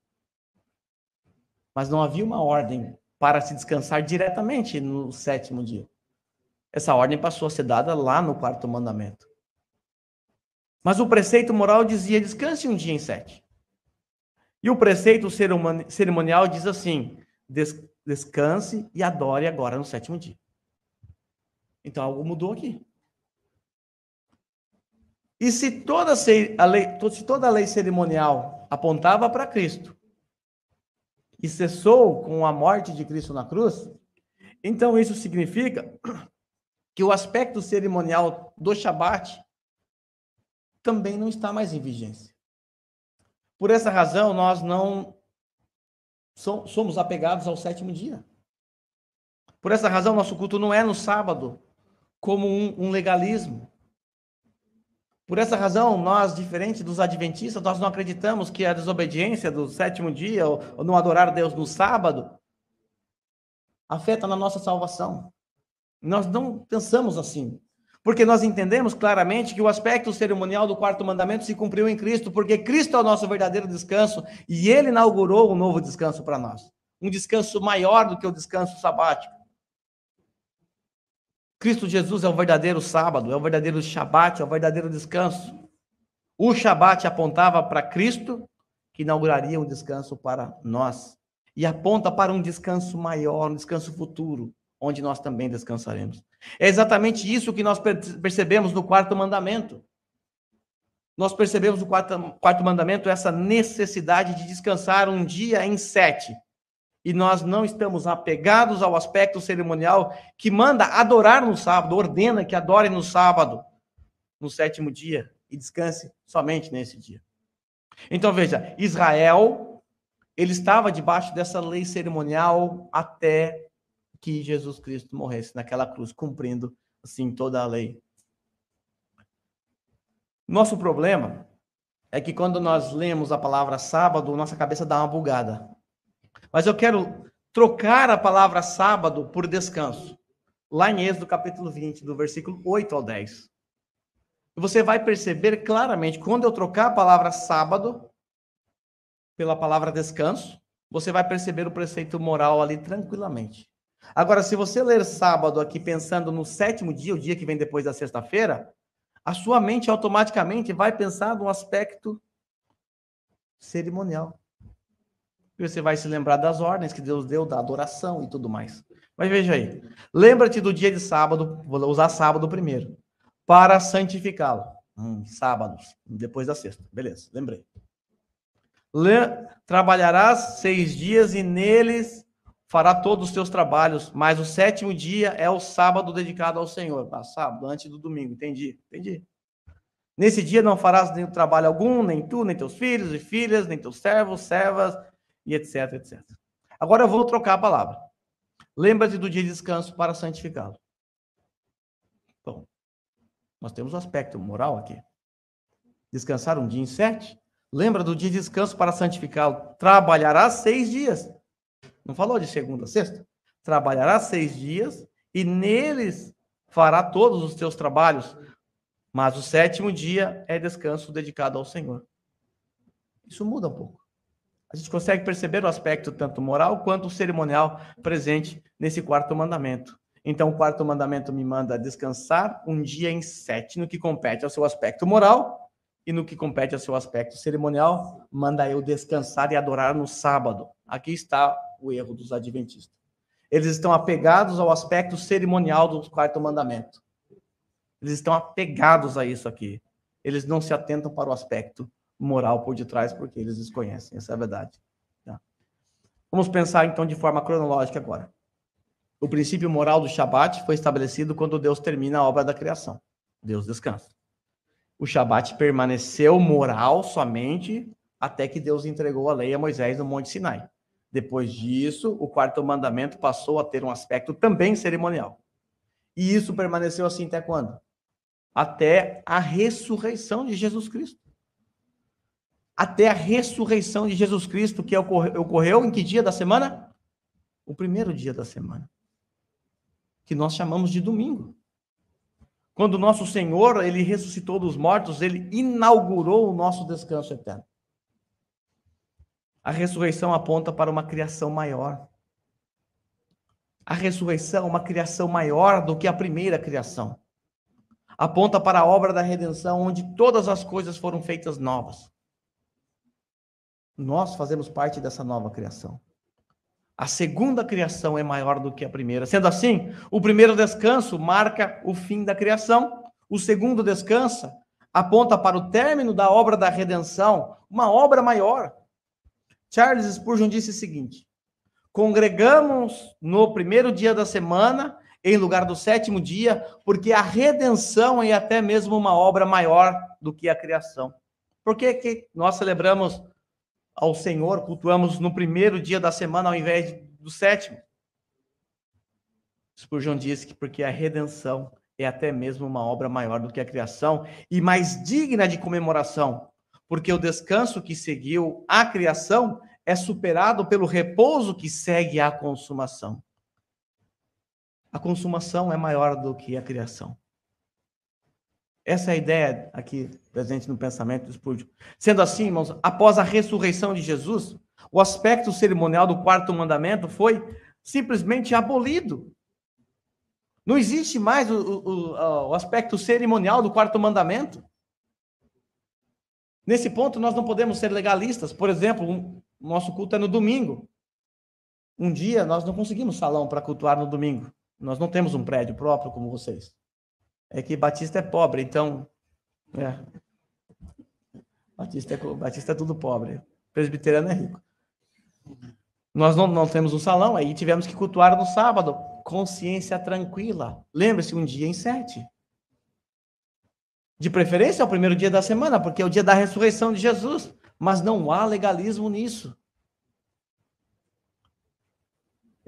Speaker 1: Mas não havia uma ordem para se descansar diretamente no 7º dia. Essa ordem passou a ser dada lá no quarto mandamento. Mas o preceito moral dizia, descanse um dia em 7. E o preceito cerimonial diz assim, descanse e adore agora no 7º dia. Então algo mudou aqui. E se toda a lei cerimonial apontava para Cristo e cessou com a morte de Cristo na cruz, então isso significa que o aspecto cerimonial do Shabat também não está mais em vigência. Por essa razão, nós não somos apegados ao 7º dia. Por essa razão, nosso culto não é no sábado como um legalismo. Por essa razão, nós, diferente dos adventistas, nós não acreditamos que a desobediência do 7º dia, ou não adorar Deus no sábado, afeta na nossa salvação. Nós não pensamos assim. Porque nós entendemos claramente que o aspecto cerimonial do 4º mandamento se cumpriu em Cristo, porque Cristo é o nosso verdadeiro descanso, e Ele inaugurou um novo descanso para nós. Um descanso maior do que o descanso sabático. Cristo Jesus é o verdadeiro sábado, é o verdadeiro shabat, é o verdadeiro descanso. O shabat apontava para Cristo, que inauguraria um descanso para nós. E aponta para um descanso maior, um descanso futuro, onde nós também descansaremos. É exatamente isso que nós percebemos no 4º mandamento. Nós percebemos no 4º mandamento essa necessidade de descansar um dia em 7. E nós não estamos apegados ao aspecto cerimonial que manda adorar no sábado, ordena que adore no sábado, no 7º dia, e descanse somente nesse dia. Então veja, Israel, ele estava debaixo dessa lei cerimonial até que Jesus Cristo morresse naquela cruz, cumprindo assim toda a lei. Nosso problema é que quando nós lemos a palavra sábado, nossa cabeça dá uma bugada. Mas eu quero trocar a palavra sábado por descanso. Lá em Êxodo capítulo 20, do versículo 8 ao 10. Você vai perceber claramente, quando eu trocar a palavra sábado pela palavra descanso, você vai perceber o preceito moral ali tranquilamente. Agora, se você ler sábado aqui pensando no 7º dia, o dia que vem depois da sexta-feira, a sua mente automaticamente vai pensar no aspecto cerimonial. E você vai se lembrar das ordens que Deus deu, da adoração e tudo mais. Mas veja aí, lembra-te do dia de sábado, vou usar sábado primeiro, para santificá-lo. Sábados, depois da sexta. Beleza, lembrei. Trabalharás 6 dias e neles fará todos os teus trabalhos, mas o 7º dia é o sábado dedicado ao Senhor. Sábado, antes do domingo, entendi. Nesse dia não farás nenhum trabalho algum, nem tu, nem teus filhos e filhas, nem teus servos, servas, e etc, etc. Agora eu vou trocar a palavra. Lembra-te do dia de descanso para santificá-lo. Bom, nós temos um aspecto moral aqui. Descansar um dia em 7. Lembra do dia de descanso para santificá-lo. Trabalharás 6 dias. Não falou de segunda a sexta? Trabalharás 6 dias e neles fará todos os teus trabalhos. Mas o 7º dia é descanso dedicado ao Senhor. Isso muda um pouco. A gente consegue perceber o aspecto tanto moral quanto cerimonial presente nesse 4º mandamento. Então, o 4º mandamento me manda descansar um dia em 7, no que compete ao seu aspecto moral, e no que compete ao seu aspecto cerimonial, manda eu descansar e adorar no sábado. Aqui está o erro dos adventistas. Eles estão apegados ao aspecto cerimonial do 4º mandamento. Eles estão apegados a isso aqui. Eles não se atentam para o aspecto moral por detrás, porque eles desconhecem, essa é a verdade. Tá? Vamos pensar, então, de forma cronológica agora. O princípio moral do Shabat foi estabelecido quando Deus termina a obra da criação. Deus descansa. O Shabat permaneceu moral somente até que Deus entregou a lei a Moisés no Monte Sinai. Depois disso, o 4º mandamento passou a ter um aspecto também cerimonial. E isso permaneceu assim até quando? Até a ressurreição de Jesus Cristo. Até a ressurreição de Jesus Cristo, que ocorreu em que dia da semana? O primeiro dia da semana, que nós chamamos de domingo. Quando o nosso Senhor, ele ressuscitou dos mortos, ele inaugurou o nosso descanso eterno. A ressurreição aponta para uma criação maior. A ressurreição é uma criação maior do que a primeira criação. Aponta para a obra da redenção, onde todas as coisas foram feitas novas. Nós fazemos parte dessa nova criação. A segunda criação é maior do que a primeira. Sendo assim, o primeiro descanso marca o fim da criação. O segundo descanso aponta para o término da obra da redenção, uma obra maior. Charles Spurgeon disse o seguinte: congregamos no primeiro dia da semana, em lugar do 7º dia, porque a redenção é até mesmo uma obra maior do que a criação. Por que nós celebramos ao Senhor, cultuamos no primeiro dia da semana ao invés do 7º? Spurgeon disse que porque a redenção é até mesmo uma obra maior do que a criação e mais digna de comemoração, porque o descanso que seguiu a criação é superado pelo repouso que segue a consumação. A consumação é maior do que a criação. Essa é a ideia aqui presente no pensamento do Spurgeon. Sendo assim, irmãos, após a ressurreição de Jesus, o aspecto cerimonial do quarto mandamento foi simplesmente abolido. Não existe mais o aspecto cerimonial do quarto mandamento. Nesse ponto, nós não podemos ser legalistas. Por exemplo, o nosso culto é no domingo. Um dia, nós não conseguimos salão para cultuar no domingo. Nós não temos um prédio próprio como vocês. É que Batista é pobre, então... Batista é tudo pobre. Presbiteriano é rico. Nós não temos um salão, aí tivemos que cultuar no sábado. Consciência tranquila. Lembre-se, um dia em 7. De preferência, é o primeiro dia da semana, porque é o dia da ressurreição de Jesus. Mas não há legalismo nisso.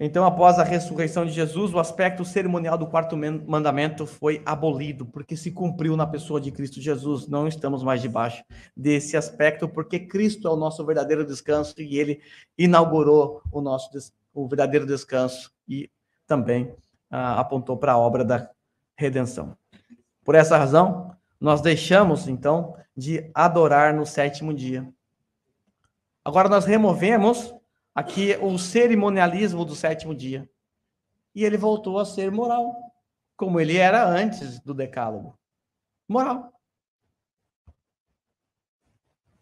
Speaker 1: Então, após a ressurreição de Jesus, o aspecto cerimonial do quarto mandamento foi abolido, porque se cumpriu na pessoa de Cristo Jesus. Não estamos mais debaixo desse aspecto, porque Cristo é o nosso verdadeiro descanso e ele inaugurou o verdadeiro descanso e também apontou para a obra da redenção. Por essa razão, nós deixamos, então, de adorar no 7º dia. Agora nós removemos aqui o cerimonialismo do 7º dia. E ele voltou a ser moral, como ele era antes do decálogo. Moral.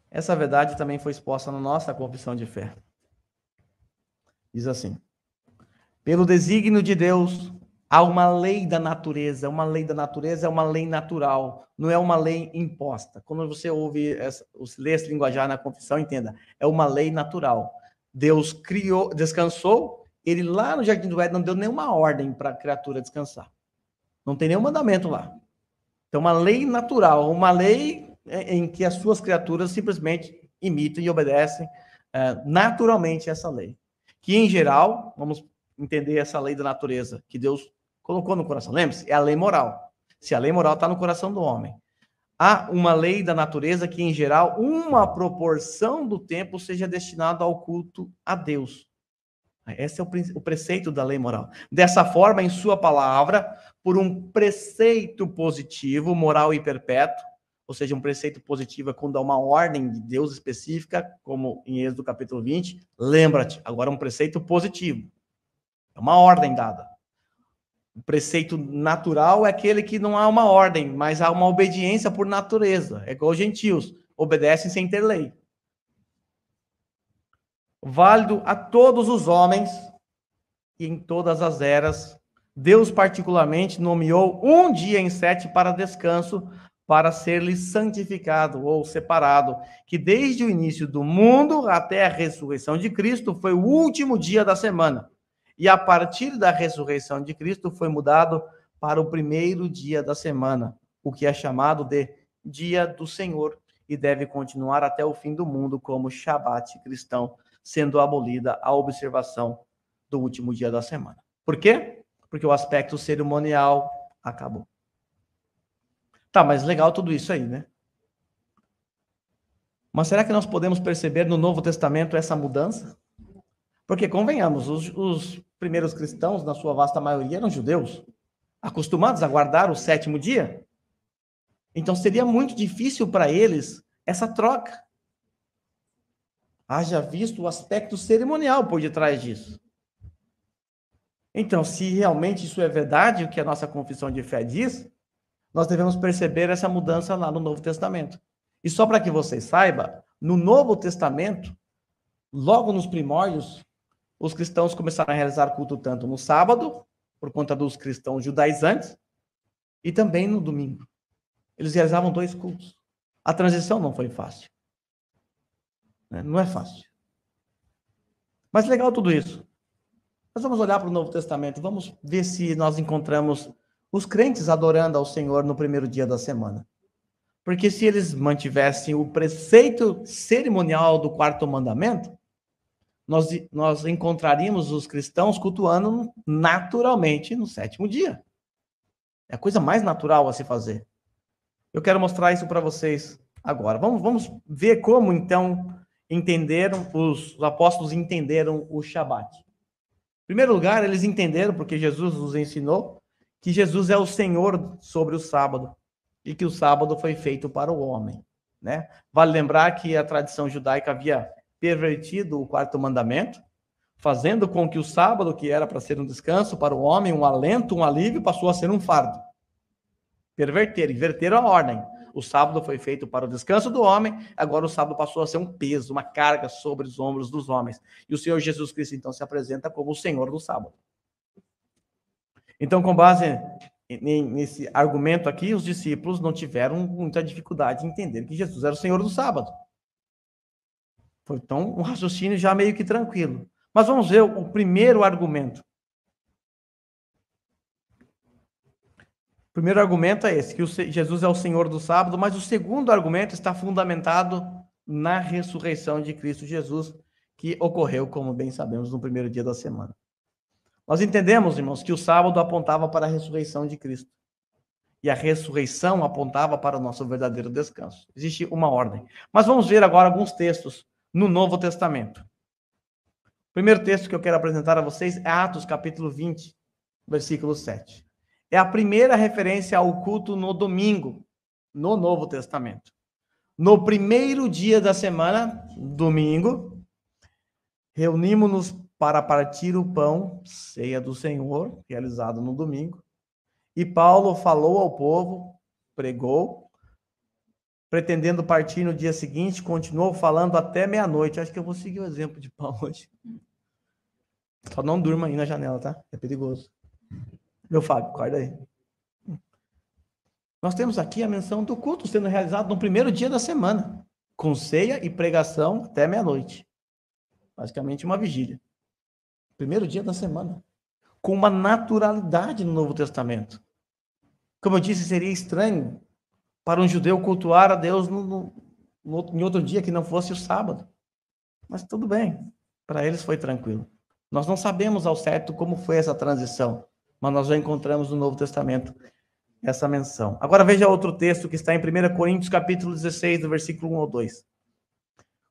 Speaker 1: Essa verdade também foi exposta na nossa confissão de fé. Diz assim: pelo desígnio de Deus, há uma lei da natureza. Uma lei da natureza é uma lei natural, não é uma lei imposta. Quando você lê esse linguajar na confissão, entenda, é uma lei natural. Deus criou, descansou, ele lá no Jardim do Éden não deu nenhuma ordem para a criatura descansar. Não tem nenhum mandamento lá. Então, uma lei natural, uma lei em que as suas criaturas simplesmente imitam e obedecem naturalmente essa lei. Que, em geral, vamos entender essa lei da natureza que Deus colocou no coração. Lembre-se, é a lei moral. Se a lei moral está no coração do homem. Há uma lei da natureza que, em geral, uma proporção do tempo seja destinado ao culto a Deus. Esse é o preceito da lei moral. Dessa forma, em sua palavra, por um preceito positivo, moral e perpétuo, ou seja, um preceito positivo é quando há uma ordem de Deus específica, como em Êxodo capítulo 20, lembra-te, agora um preceito positivo. É uma ordem dada. O preceito natural é aquele que não há uma ordem, mas há uma obediência por natureza. É igual os gentios, obedecem sem ter lei. Válido a todos os homens e em todas as eras, Deus particularmente nomeou um dia em 7 para descanso, para ser-lhe santificado ou separado, que desde o início do mundo até a ressurreição de Cristo foi o último dia da semana. E a partir da ressurreição de Cristo foi mudado para o primeiro dia da semana, o que é chamado de Dia do Senhor, e deve continuar até o fim do mundo como Shabat cristão, sendo abolida a observação do último dia da semana. Por quê? Porque o aspecto cerimonial acabou. Tá, mas legal tudo isso aí, né? Mas será que nós podemos perceber no Novo Testamento essa mudança? Porque, convenhamos, os primeiros cristãos, na sua vasta maioria, eram judeus, acostumados a guardar o 7º dia. Então, seria muito difícil para eles essa troca. Haja visto o aspecto cerimonial por detrás disso. Então, se realmente isso é verdade, o que a nossa confissão de fé diz, nós devemos perceber essa mudança lá no Novo Testamento. E só para que vocês saibam, no Novo Testamento, logo nos primórdios, os cristãos começaram a realizar culto tanto no sábado, por conta dos cristãos judaizantes, e também no domingo. Eles realizavam 2 cultos. A transição não foi fácil. Não é fácil. Mas legal tudo isso. Nós vamos olhar para o Novo Testamento, vamos ver se nós encontramos os crentes adorando ao Senhor no primeiro dia da semana. Porque se eles mantivessem o preceito cerimonial do 4º mandamento, nós encontraríamos os cristãos cultuando naturalmente no 7º dia. É a coisa mais natural a se fazer. Eu quero mostrar isso para vocês agora. Vamos ver como, então, os apóstolos entenderam o Shabat. Em primeiro lugar, eles entenderam, porque Jesus nos ensinou, que Jesus é o Senhor sobre o sábado e que o sábado foi feito para o homem, né? Vale lembrar que a tradição judaica havia pervertido o quarto mandamento, fazendo com que o sábado, que era para ser um descanso para o homem, um alento, um alívio, passou a ser um fardo. Inverteram a ordem. O sábado foi feito para o descanso do homem, agora o sábado passou a ser um peso, uma carga sobre os ombros dos homens. E o Senhor Jesus Cristo, então, se apresenta como o Senhor do sábado. Então, com base nesse argumento aqui, os discípulos não tiveram muita dificuldade em entender que Jesus era o Senhor do sábado. Foi, então, um raciocínio já meio que tranquilo. Mas vamos ver o primeiro argumento. O primeiro argumento é esse, que Jesus é o Senhor do sábado, mas o segundo argumento está fundamentado na ressurreição de Cristo Jesus, que ocorreu, como bem sabemos, no primeiro dia da semana. Nós entendemos, irmãos, que o sábado apontava para a ressurreição de Cristo. E a ressurreição apontava para o nosso verdadeiro descanso. Existe uma ordem. Mas vamos ver agora alguns textos no Novo Testamento. O primeiro texto que eu quero apresentar a vocês é Atos, capítulo 20, versículo 7. É a primeira referência ao culto no domingo, no Novo Testamento. No primeiro dia da semana, domingo, reunimos-nos para partir o pão, ceia do Senhor, realizado no domingo. E Paulo falou ao povo, pregou, pretendendo partir no dia seguinte, continuou falando até meia-noite. Acho que eu vou seguir o exemplo de Paulo hoje. Só não durma aí na janela, tá? É perigoso. Meu Fábio, acorda aí. Nós temos aqui a menção do culto sendo realizado no primeiro dia da semana, com ceia e pregação até meia-noite. Basicamente uma vigília. Primeiro dia da semana. Com uma naturalidade no Novo Testamento. Como eu disse, seria estranho para um judeu cultuar a Deus em outro dia que não fosse o sábado. Mas tudo bem, para eles foi tranquilo. Nós não sabemos ao certo como foi essa transição, mas nós já encontramos no Novo Testamento essa menção. Agora veja outro texto que está em 1 Coríntios, capítulo 16, do versículo 1 ao 2.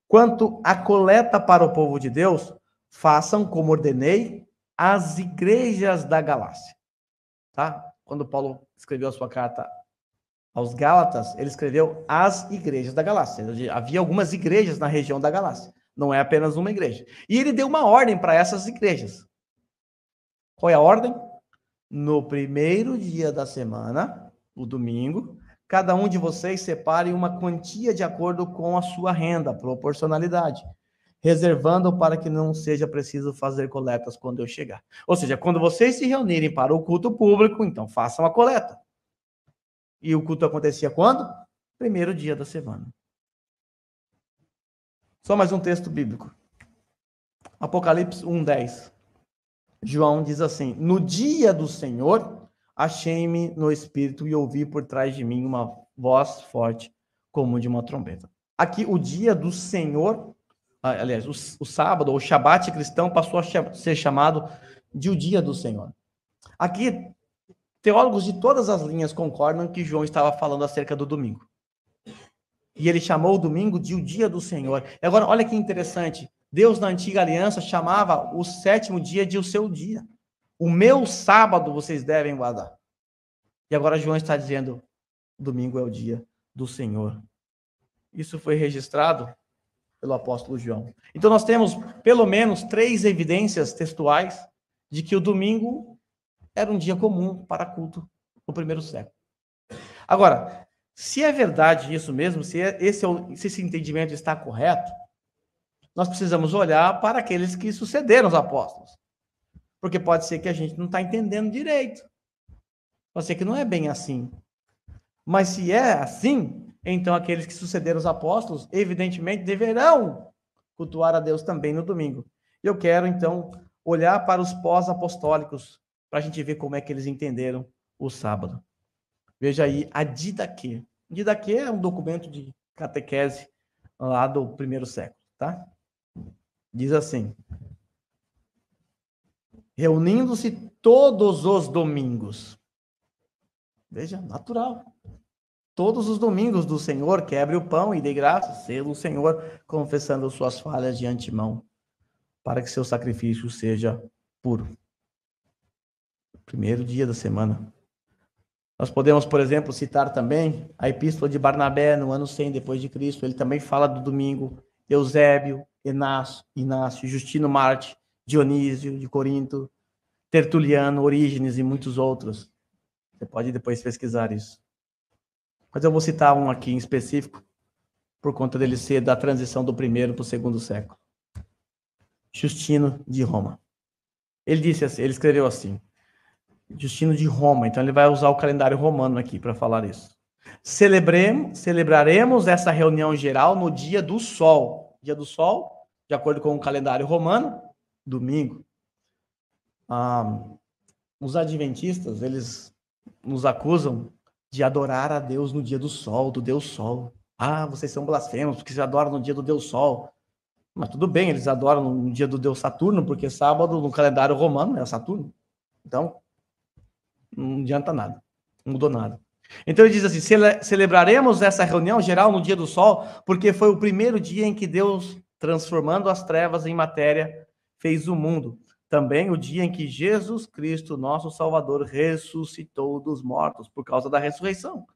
Speaker 1: Quanto à coleta para o povo de Deus, façam como ordenei as igrejas da Galácia. Tá? Quando Paulo escreveu a sua carta aos Gálatas, ele escreveu as igrejas da Galácia. Havia algumas igrejas na região da Galácia. Não é apenas uma igreja. E ele deu uma ordem para essas igrejas. Qual é a ordem? No primeiro dia da semana, o domingo, cada um de vocês separe uma quantia de acordo com a sua renda, proporcionalidade, reservando para que não seja preciso fazer coletas quando eu chegar. Ou seja, quando vocês se reunirem para o culto público, então façam a coleta. E o culto acontecia quando? Primeiro dia da semana. Só mais um texto bíblico. Apocalipse 1:10. João diz assim: no dia do Senhor, achei-me no espírito e ouvi por trás de mim uma voz forte, como de uma trombeta. Aqui, o dia do Senhor, aliás, o sábado, ou Shabat cristão, passou a ser chamado de o dia do Senhor. Aqui, teólogos de todas as linhas concordam que João estava falando acerca do domingo. E ele chamou o domingo de o dia do Senhor. E agora, olha que interessante. Deus, na antiga aliança, chamava o sétimo dia de o seu dia. O meu sábado vocês devem guardar. E agora João está dizendo, domingo é o dia do Senhor. Isso foi registrado pelo apóstolo João. Então nós temos pelo menos 3 evidências textuais de que o domingo era um dia comum para culto no primeiro século. Agora, se é verdade isso mesmo, se esse entendimento está correto, nós precisamos olhar para aqueles que sucederam os apóstolos. Porque pode ser que a gente não está entendendo direito. Pode ser que não é bem assim. Mas se é assim, então aqueles que sucederam os apóstolos, evidentemente, deverão cultuar a Deus também no domingo. Eu quero, então, olhar para os pós-apostólicos, para a gente ver como é que eles entenderam o sábado. Veja aí a Didaquê. Didaquê é um documento de catequese lá do primeiro século, tá? Diz assim: reunindo-se todos os domingos. Veja, natural. Todos os domingos do Senhor, quebre o pão e dê graças, selo o Senhor, confessando suas falhas de antemão, para que seu sacrifício seja puro. Primeiro dia da semana. Nós podemos, por exemplo, citar também a Epístola de Barnabé, no ano 100 depois de Cristo. Ele também fala do domingo. Eusébio, Inácio, Justino Marte, Dionísio de Corinto, Tertuliano, Orígenes e muitos outros. Você pode depois pesquisar isso. Mas eu vou citar um aqui em específico, por conta dele ser da transição do primeiro para o segundo século. Justino de Roma. Ele disse assim, ele escreveu assim, Justino de Roma, então ele vai usar o calendário romano aqui para falar isso. Celebraremos essa reunião geral no dia do sol. Dia do sol, de acordo com o calendário romano, domingo. Os adventistas, eles nos acusam de adorar a Deus no dia do sol, do Deus Sol. Vocês são blasfemos, porque vocês adoram no dia do Deus Sol. Mas tudo bem, eles adoram no dia do Deus Saturno, porque sábado no calendário romano é Saturno. Então, não adianta nada, não mudou nada. Então ele diz assim, celebraremos essa reunião geral no dia do sol, porque foi o primeiro dia em que Deus, transformando as trevas em matéria, fez o mundo. Também o dia em que Jesus Cristo, nosso Salvador, ressuscitou dos mortos, por causa da ressurreição.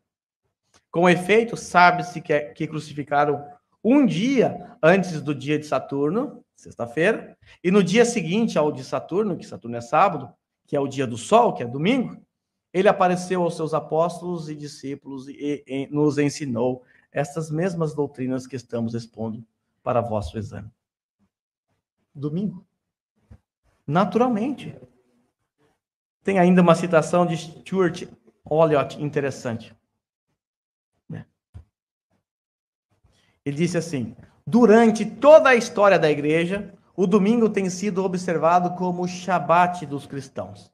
Speaker 1: Com efeito, sabe-se que crucificaram um dia antes do dia de Saturno, sexta-feira, e no dia seguinte ao de Saturno, que Saturno é sábado, que é o dia do sol, que é domingo, ele apareceu aos seus apóstolos e discípulos e nos ensinou essas mesmas doutrinas que estamos expondo para vosso exame. Domingo. Naturalmente. Tem ainda uma citação de Stuart Olliott interessante. Ele disse assim, durante toda a história da igreja, o domingo tem sido observado como o Shabat dos cristãos.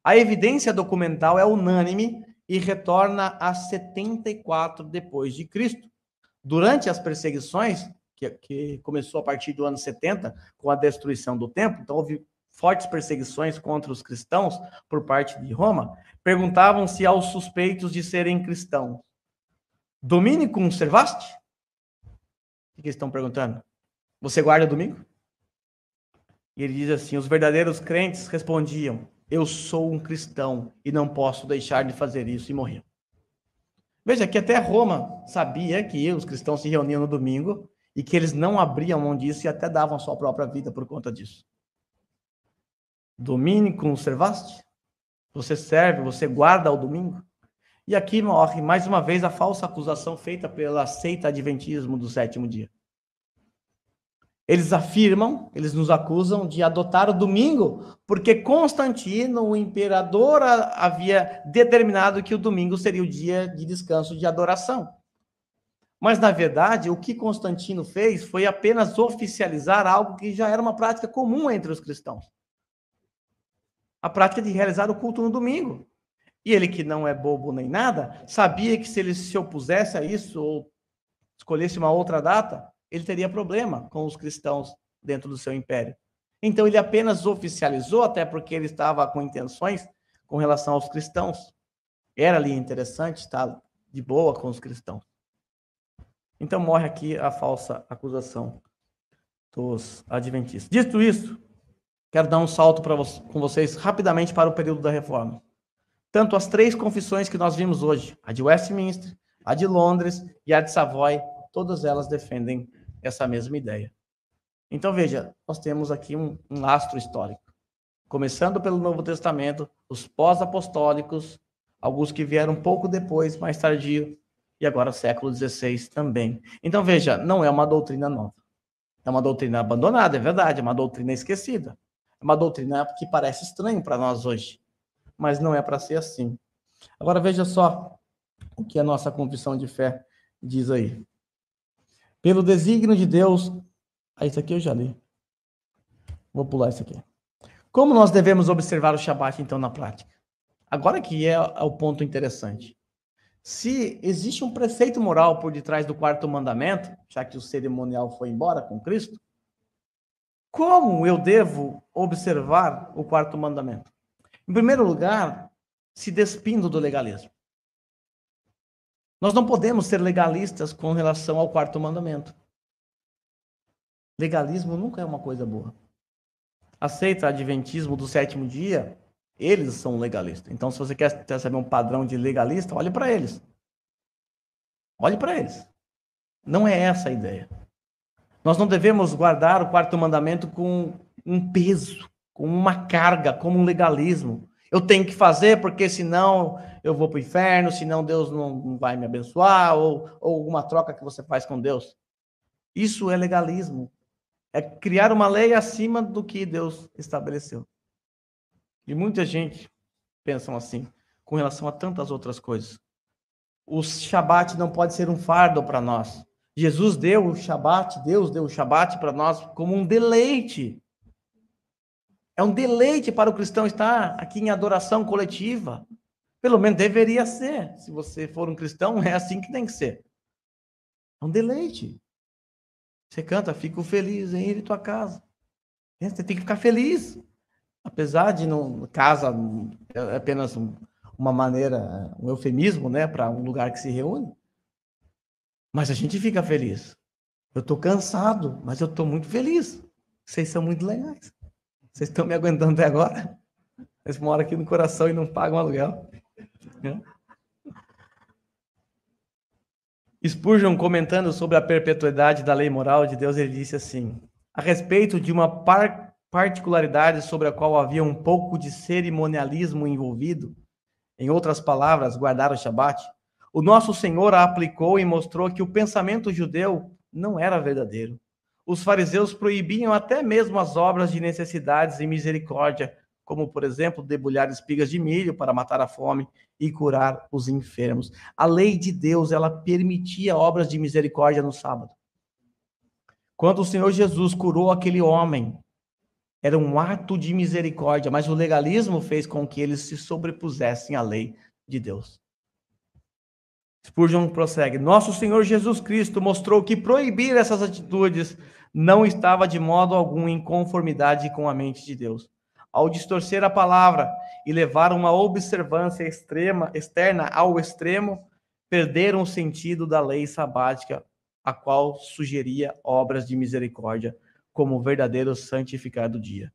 Speaker 1: A evidência documental é unânime e retorna a 74 depois de Cristo. Durante as perseguições, que começou a partir do ano 70, com a destruição do templo, então houve fortes perseguições contra os cristãos por parte de Roma, perguntavam-se aos suspeitos de serem cristãos, Dominicum servaste? O que eles estão perguntando? Você guarda domingo? E ele diz assim, os verdadeiros crentes respondiam, eu sou um cristão e não posso deixar de fazer isso, e morriam. Veja que até Roma sabia que os cristãos se reuniam no domingo e que eles não abriam mão disso e até davam a sua própria vida por conta disso. Dominicum servaste? Você serve, você guarda o domingo? E aqui morre, mais uma vez, a falsa acusação feita pela seita adventismo do sétimo dia. Eles afirmam, eles nos acusam de adotar o domingo, porque Constantino, o imperador, havia determinado que o domingo seria o dia de descanso de adoração. Mas, na verdade, o que Constantino fez foi apenas oficializar algo que já era uma prática comum entre os cristãos. A prática de realizar o culto no domingo. E ele, que não é bobo nem nada, sabia que se ele se opusesse a isso, ou escolhesse uma outra data, ele teria problema com os cristãos dentro do seu império. Então ele apenas oficializou, até porque ele estava com intenções com relação aos cristãos. Era ali interessante estar de boa com os cristãos. Então morre aqui a falsa acusação dos adventistas. Dito isso, quero dar um salto com vocês rapidamente para o período da Reforma. Tanto as três confissões que nós vimos hoje, a de Westminster, a de Londres e a de Savoy, todas elas defendem essa mesma ideia. Então, veja, nós temos aqui um lastro histórico. Começando pelo Novo Testamento, os pós-apostólicos, alguns que vieram um pouco depois, mais tardio, e agora século XVI também. Então, veja, não é uma doutrina nova. É uma doutrina abandonada, é verdade, é uma doutrina esquecida. É uma doutrina que parece estranha para nós hoje, mas não é para ser assim. Agora, veja só o que a nossa confissão de fé diz aí. Pelo desígnio de Deus... isso aqui eu já li. Vou pular isso aqui. Como nós devemos observar o Shabat, então, na prática? Agora que é o ponto interessante. Se existe um preceito moral por detrás do quarto mandamento, já que o cerimonial foi embora com Cristo, como eu devo observar o quarto mandamento? Em primeiro lugar, se despindo do legalismo. Nós não podemos ser legalistas com relação ao quarto mandamento. Legalismo nunca é uma coisa boa. Aceita adventismo do sétimo dia, eles são legalistas. Então, se você quer saber um padrão de legalista, olhe para eles. Olhe para eles. Não é essa a ideia. Nós não devemos guardar o quarto mandamento com um peso, com uma carga, como um legalismo. Eu tenho que fazer porque senão eu vou para o inferno, senão Deus não vai me abençoar, ou alguma troca que você faz com Deus. Isso é legalismo. É criar uma lei acima do que Deus estabeleceu. E muita gente pensa assim, com relação a tantas outras coisas. O Shabat não pode ser um fardo para nós. Jesus deu o Shabat, Deus deu o Shabat para nós como um deleite. É um deleite para o cristão estar aqui em adoração coletiva. Pelo menos deveria ser. Se você for um cristão, é assim que tem que ser. É um deleite. Você canta, fico feliz em ir em tua casa. Você tem que ficar feliz. Apesar de não, casa é apenas uma maneira, um eufemismo, né, para um lugar que se reúne. Mas a gente fica feliz. Eu estou cansado, mas eu estou muito feliz. Vocês são muito legais. Vocês estão me aguentando até agora? Vocês moram aqui no coração e não pagam aluguel. Spurgeon, comentando sobre a perpetuidade da lei moral de Deus, ele disse assim: a respeito de uma particularidade sobre a qual havia um pouco de cerimonialismo envolvido, em outras palavras, guardar o Shabat, o nosso Senhor a aplicou e mostrou que o pensamento judeu não era verdadeiro. Os fariseus proibiam até mesmo as obras de necessidades e misericórdia, como, por exemplo, debulhar espigas de milho para matar a fome e curar os enfermos. A lei de Deus, ela permitia obras de misericórdia no sábado. Quando o Senhor Jesus curou aquele homem, era um ato de misericórdia, mas o legalismo fez com que eles se sobrepusessem à lei de Deus. Spurgeon prossegue: nosso Senhor Jesus Cristo mostrou que proibir essas atitudes não estava de modo algum em conformidade com a mente de Deus. Ao distorcer a palavra e levar uma observância externa ao extremo, perderam o sentido da lei sabática, a qual sugeria obras de misericórdia como o verdadeiro santificar do dia.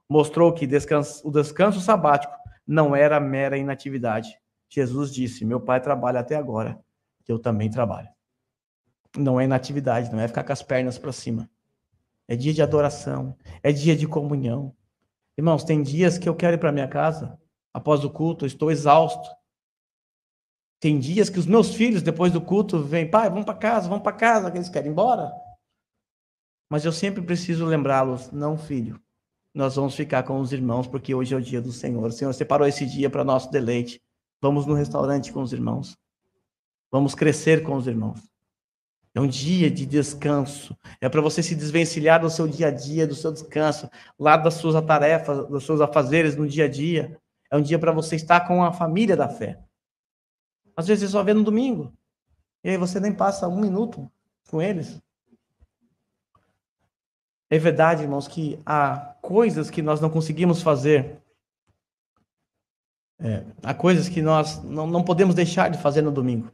Speaker 1: Mostrou que o descanso sabático não era mera inatividade. Jesus disse: meu pai trabalha até agora, que eu também trabalho. Não é inatividade, não é ficar com as pernas para cima. É dia de adoração, é dia de comunhão. Irmãos, tem dias que eu quero ir para minha casa, após o culto, eu estou exausto. Tem dias que os meus filhos, depois do culto, vêm: pai, vamos para casa, que eles querem ir embora. Mas eu sempre preciso lembrá-los: não, filho, nós vamos ficar com os irmãos, porque hoje é o dia do Senhor. O Senhor separou esse dia para nosso deleite. Vamos no restaurante com os irmãos. Vamos crescer com os irmãos. É um dia de descanso. É para você se desvencilhar do seu dia a dia, do seu descanso, lá das suas tarefas, dos seus afazeres no dia a dia. É um dia para você estar com a família da fé. Às vezes você só vê no domingo. E aí você nem passa um minuto com eles. É verdade, irmãos, que há coisas que nós não conseguimos fazer. Há coisas que nós não podemos deixar de fazer no domingo.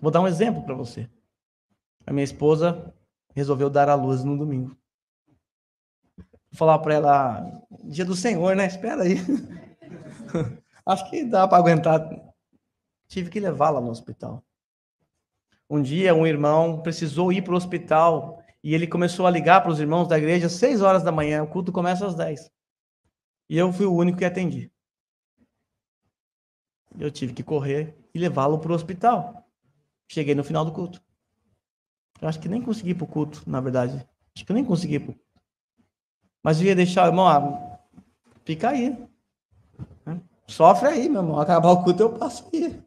Speaker 1: Vou dar um exemplo para você. A minha esposa resolveu dar à luz no domingo. Vou falar para ela: dia do Senhor, né? Espera aí. Acho que dá para aguentar. Tive que levá-la no hospital. Um dia, um irmão precisou ir para o hospital e ele começou a ligar para os irmãos da igreja às 6 horas da manhã. O culto começa às 10. E eu fui o único que atendi. Eu tive que correr e levá-lo para o hospital. Cheguei no final do culto. Eu acho que nem consegui ir para o culto, na verdade. Acho que eu nem consegui ir para o culto. Mas eu ia deixar o irmão: fica aí. Sofre aí, meu irmão. Acabar o culto, eu passo aí.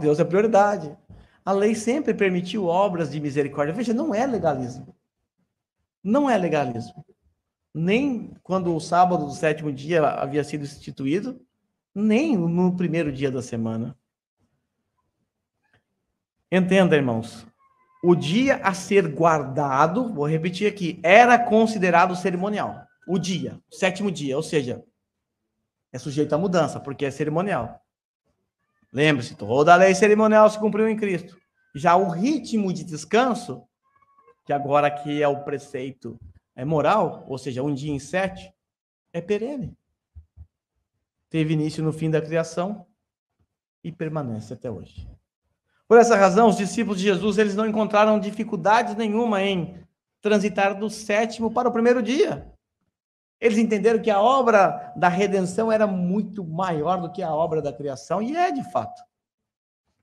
Speaker 1: Deus é prioridade. A lei sempre permitiu obras de misericórdia. Veja, não é legalismo. Não é legalismo. Nem quando o sábado do sétimo dia havia sido instituído, nem no primeiro dia da semana. Entenda, irmãos. O dia a ser guardado, vou repetir aqui, era considerado cerimonial. O dia, o sétimo dia, ou seja, é sujeito à mudança, porque é cerimonial. Lembre-se, toda a lei cerimonial se cumpriu em Cristo. Já o ritmo de descanso, que agora aqui é o preceito moral, ou seja, 1 dia em 7, é perene. Teve início no fim da criação e permanece até hoje. Por essa razão, os discípulos de Jesus, eles não encontraram dificuldade nenhuma em transitar do 7º para o 1º dia. Eles entenderam que a obra da redenção era muito maior do que a obra da criação, e é de fato.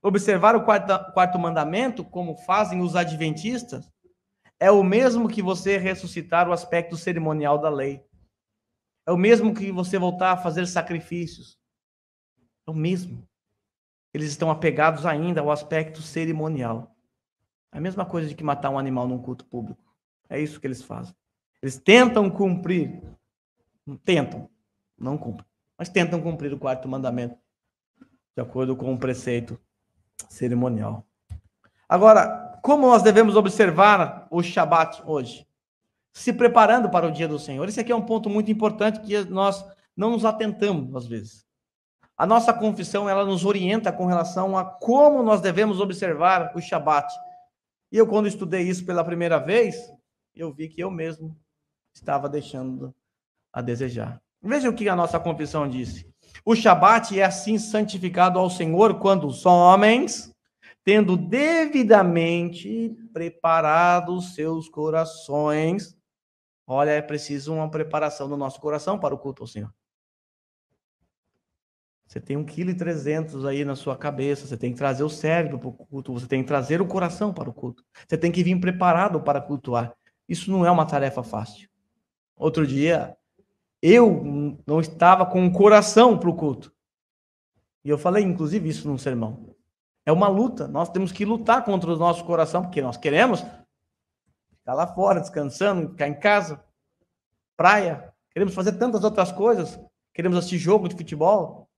Speaker 1: Observar o quarto mandamento, como fazem os adventistas, é o mesmo que você ressuscitar o aspecto cerimonial da lei. É o mesmo que você voltar a fazer sacrifícios. É o mesmo. Eles estão apegados ainda ao aspecto cerimonial. É a mesma coisa de que matar um animal num culto público. É isso que eles fazem. Eles tentam cumprir. Não cumprem. Mas tentam cumprir o 4º mandamento, de acordo com o preceito cerimonial. Agora, como nós devemos observar o Shabat hoje? Se preparando para o dia do Senhor. Esse aqui é um ponto muito importante que nós não nos atentamos, às vezes. A nossa confissão, ela nos orienta com relação a como nós devemos observar o Shabat. E eu, quando estudei isso pela primeira vez, eu vi que eu mesmo estava deixando a desejar. Veja o que a nossa confissão disse. O Shabat é assim santificado ao Senhor quando os homens, tendo devidamente preparado os seus corações. Olha, é preciso uma preparação do nosso coração para o culto ao Senhor. Você tem 1,3 kg aí na sua cabeça, você tem que trazer o cérebro para o culto, você tem que trazer o coração para o culto. Você tem que vir preparado para cultuar. Isso não é uma tarefa fácil. Outro dia, eu não estava com o coração para o culto. E eu falei, inclusive, isso num sermão. É uma luta. Nós temos que lutar contra o nosso coração, porque nós queremos ficar lá fora, descansando, ficar em casa, praia. Queremos fazer tantas outras coisas. Queremos assistir jogo de futebol.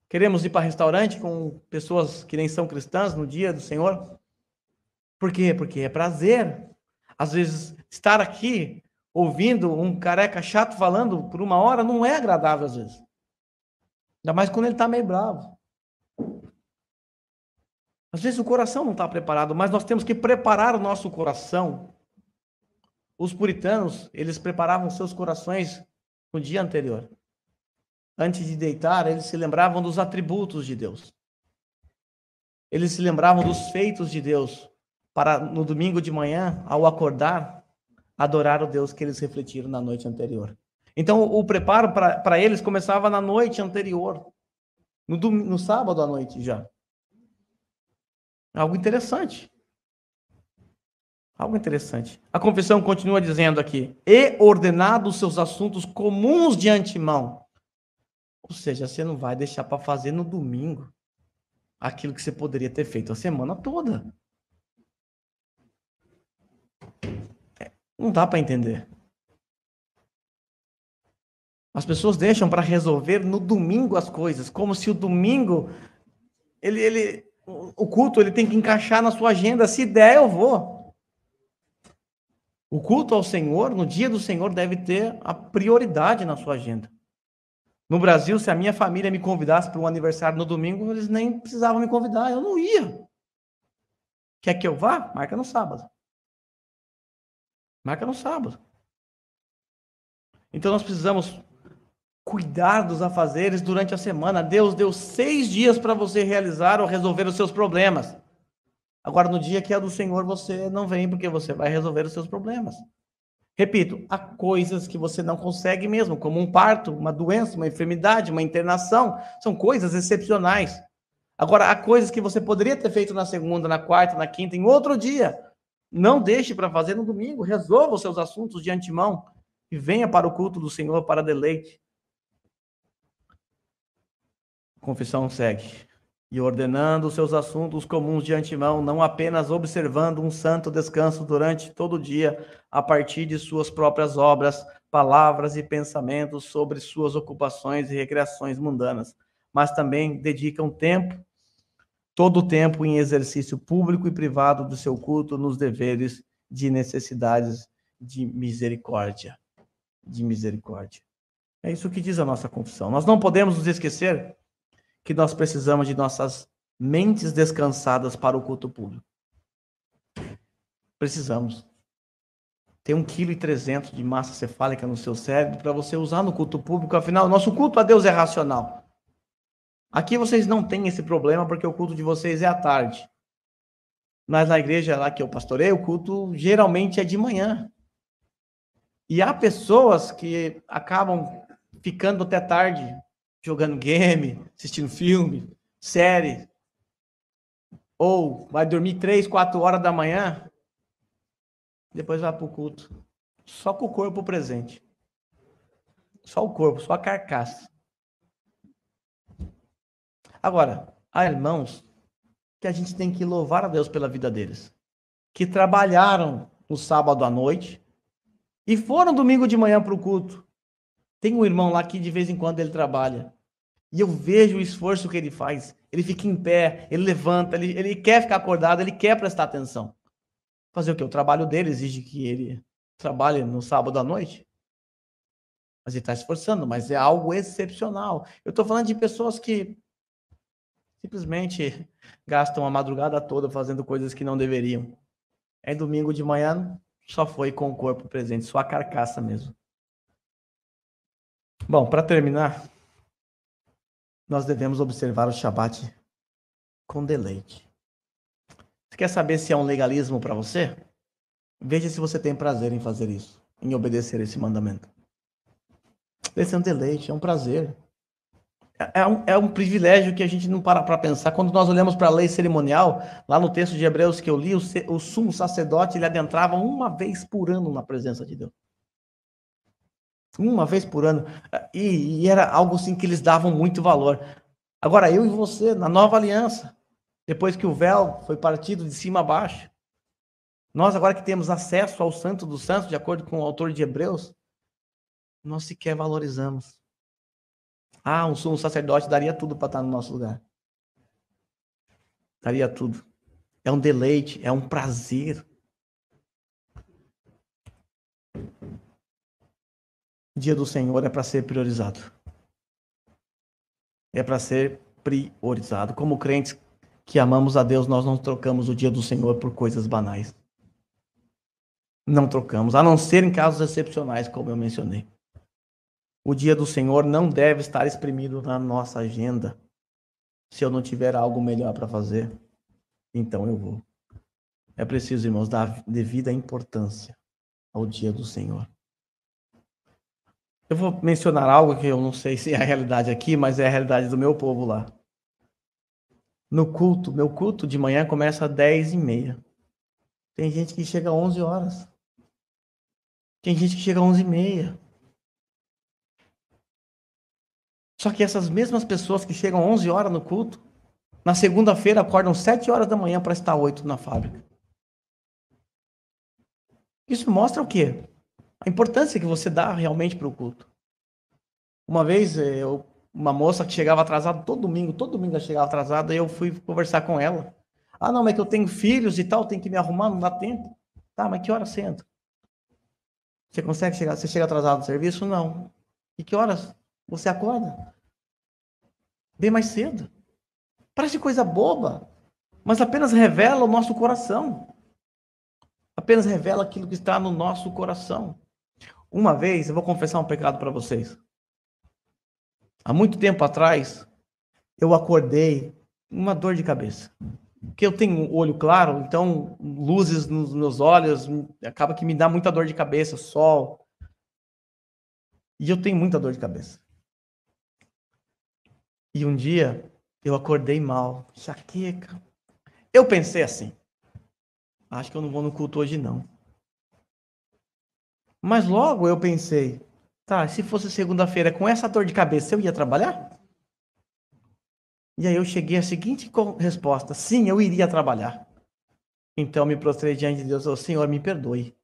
Speaker 1: Queremos ir para restaurante com pessoas que nem são cristãs no dia do Senhor. Por quê? Porque é prazer. Às vezes, estar aqui ouvindo um careca chato falando por 1 hora não é agradável às vezes. Ainda mais quando ele está meio bravo. Às vezes o coração não está preparado, mas nós temos que preparar o nosso coração. Os puritanos, eles preparavam seus corações no dia anterior. Antes de deitar, eles se lembravam dos atributos de Deus. Eles se lembravam dos feitos de Deus, para no domingo de manhã, ao acordar, adorar o Deus que eles refletiram na noite anterior. Então, o preparo para eles começava na noite anterior, no sábado à noite já. Algo interessante. Algo interessante. A confissão continua dizendo aqui: e ordenado os seus assuntos comuns de antemão. Ou seja, você não vai deixar para fazer no domingo aquilo que você poderia ter feito a semana toda. Não dá para entender. As pessoas deixam para resolver no domingo as coisas, como se o domingo, o culto ele tem que encaixar na sua agenda. Se der, eu vou. O culto ao Senhor, no dia do Senhor, deve ter a prioridade na sua agenda. No Brasil, se a minha família me convidasse para um aniversário no domingo, eles nem precisavam me convidar, eu não ia. Quer que eu vá? Marca no sábado. Marca no sábado. Então nós precisamos cuidar dos afazeres durante a semana. Deus deu 6 dias para você realizar ou resolver os seus problemas. Agora, no dia que é do Senhor, você não vem porque você vai resolver os seus problemas. Repito, há coisas que você não consegue mesmo, como um parto, uma doença, uma enfermidade, uma internação. São coisas excepcionais. Agora, há coisas que você poderia ter feito na segunda, na quarta, na quinta, em outro dia. Não deixe para fazer no domingo. Resolva os seus assuntos de antemão e venha para o culto do Senhor para deleite. A confissão segue. E ordenando os seus assuntos comuns de antemão, não apenas observando um santo descanso durante todo o dia, a partir de suas próprias obras, palavras e pensamentos sobre suas ocupações e recreações mundanas, mas também dedicam tempo, todo o tempo em exercício público e privado do seu culto nos deveres de necessidades de misericórdia. De misericórdia. É isso que diz a nossa confissão. Nós não podemos nos esquecer que nós precisamos de nossas mentes descansadas para o culto público. Precisamos. Tem 1,3 kg de massa cefálica no seu cérebro para você usar no culto público. Afinal, nosso culto a Deus é racional. Aqui vocês não têm esse problema porque o culto de vocês é à tarde. Mas na igreja lá que eu pastorei, o culto geralmente é de manhã. E há pessoas que acabam ficando até tarde, jogando game, assistindo filme, série, ou vai dormir 3, 4 horas da manhã, depois vai para o culto. Só com o corpo presente. Só o corpo, só a carcaça. Agora, há irmãos que a gente tem que louvar a Deus pela vida deles, que trabalharam no sábado à noite e foram domingo de manhã para o culto. Tem um irmão lá que de vez em quando ele trabalha. E eu vejo o esforço que ele faz. Ele fica em pé, ele levanta, ele quer ficar acordado, ele quer prestar atenção. Fazer o quê? O trabalho dele exige que ele trabalhe no sábado à noite. Mas ele está se esforçando, mas é algo excepcional. Eu estou falando de pessoas que simplesmente gastam a madrugada toda fazendo coisas que não deveriam. É domingo de manhã, só foi com o corpo presente, só a carcaça mesmo. Bom, para terminar, nós devemos observar o Shabat com deleite. Você quer saber se é um legalismo para você? Veja se você tem prazer em fazer isso, em obedecer esse mandamento. Esse é um deleite, é um prazer. É um privilégio que a gente não para pensar. Quando nós olhamos para a lei cerimonial, lá no texto de Hebreus que eu li, o sumo sacerdote ele adentrava uma vez por ano na presença de Deus. Uma vez por ano. E era algo assim que eles davam muito valor. Agora, eu e você, na nova aliança, depois que o véu foi partido de cima a baixo, nós agora que temos acesso ao Santo dos Santos, de acordo com o autor de Hebreus, nós sequer valorizamos. Um sumo sacerdote daria tudo para estar no nosso lugar. Daria tudo. É um deleite, é um prazer. O dia do Senhor é para ser priorizado. É para ser priorizado. Como crentes que amamos a Deus, nós não trocamos o dia do Senhor por coisas banais. Não trocamos, a não ser em casos excepcionais, como eu mencionei. O dia do Senhor não deve estar exprimido na nossa agenda. Se eu não tiver algo melhor para fazer, então eu vou. É preciso, irmãos, dar devida importância ao dia do Senhor. Eu vou mencionar algo que eu não sei se é a realidade aqui, mas é a realidade do meu povo lá. No culto, meu culto de manhã começa às 10h30. Tem gente que chega às 11 horas. Tem gente que chega às 11h30. Só que essas mesmas pessoas que chegam às 11 horas no culto, na segunda-feira acordam 7 horas da manhã para estar 8 na fábrica. Isso mostra o quê? A importância que você dá realmente para o culto. Uma vez, uma moça que chegava atrasada, todo domingo ela chegava atrasada, e eu fui conversar com ela. Não, mas que eu tenho filhos e tal, tenho que me arrumar, não dá tempo. Tá, mas que horas você entra? Você consegue chegar? Você chega atrasado no serviço? Não. E que horas você acorda? Bem mais cedo. Parece coisa boba, mas apenas revela o nosso coração. Apenas revela aquilo que está no nosso coração. Uma vez, eu vou confessar um pecado para vocês. Há muito tempo atrás, eu acordei com uma dor de cabeça. Porque eu tenho um olho claro, então luzes nos meus olhos, acaba que me dá muita dor de cabeça, sol. E eu tenho muita dor de cabeça. E um dia, eu acordei mal, enxaqueca. Eu pensei assim, acho que eu não vou no culto hoje não. Mas logo eu pensei, tá, se fosse segunda-feira com essa dor de cabeça, eu ia trabalhar? E aí eu cheguei à seguinte resposta, sim, eu iria trabalhar. Então me prostrei diante de Deus, oh, Senhor, me perdoe.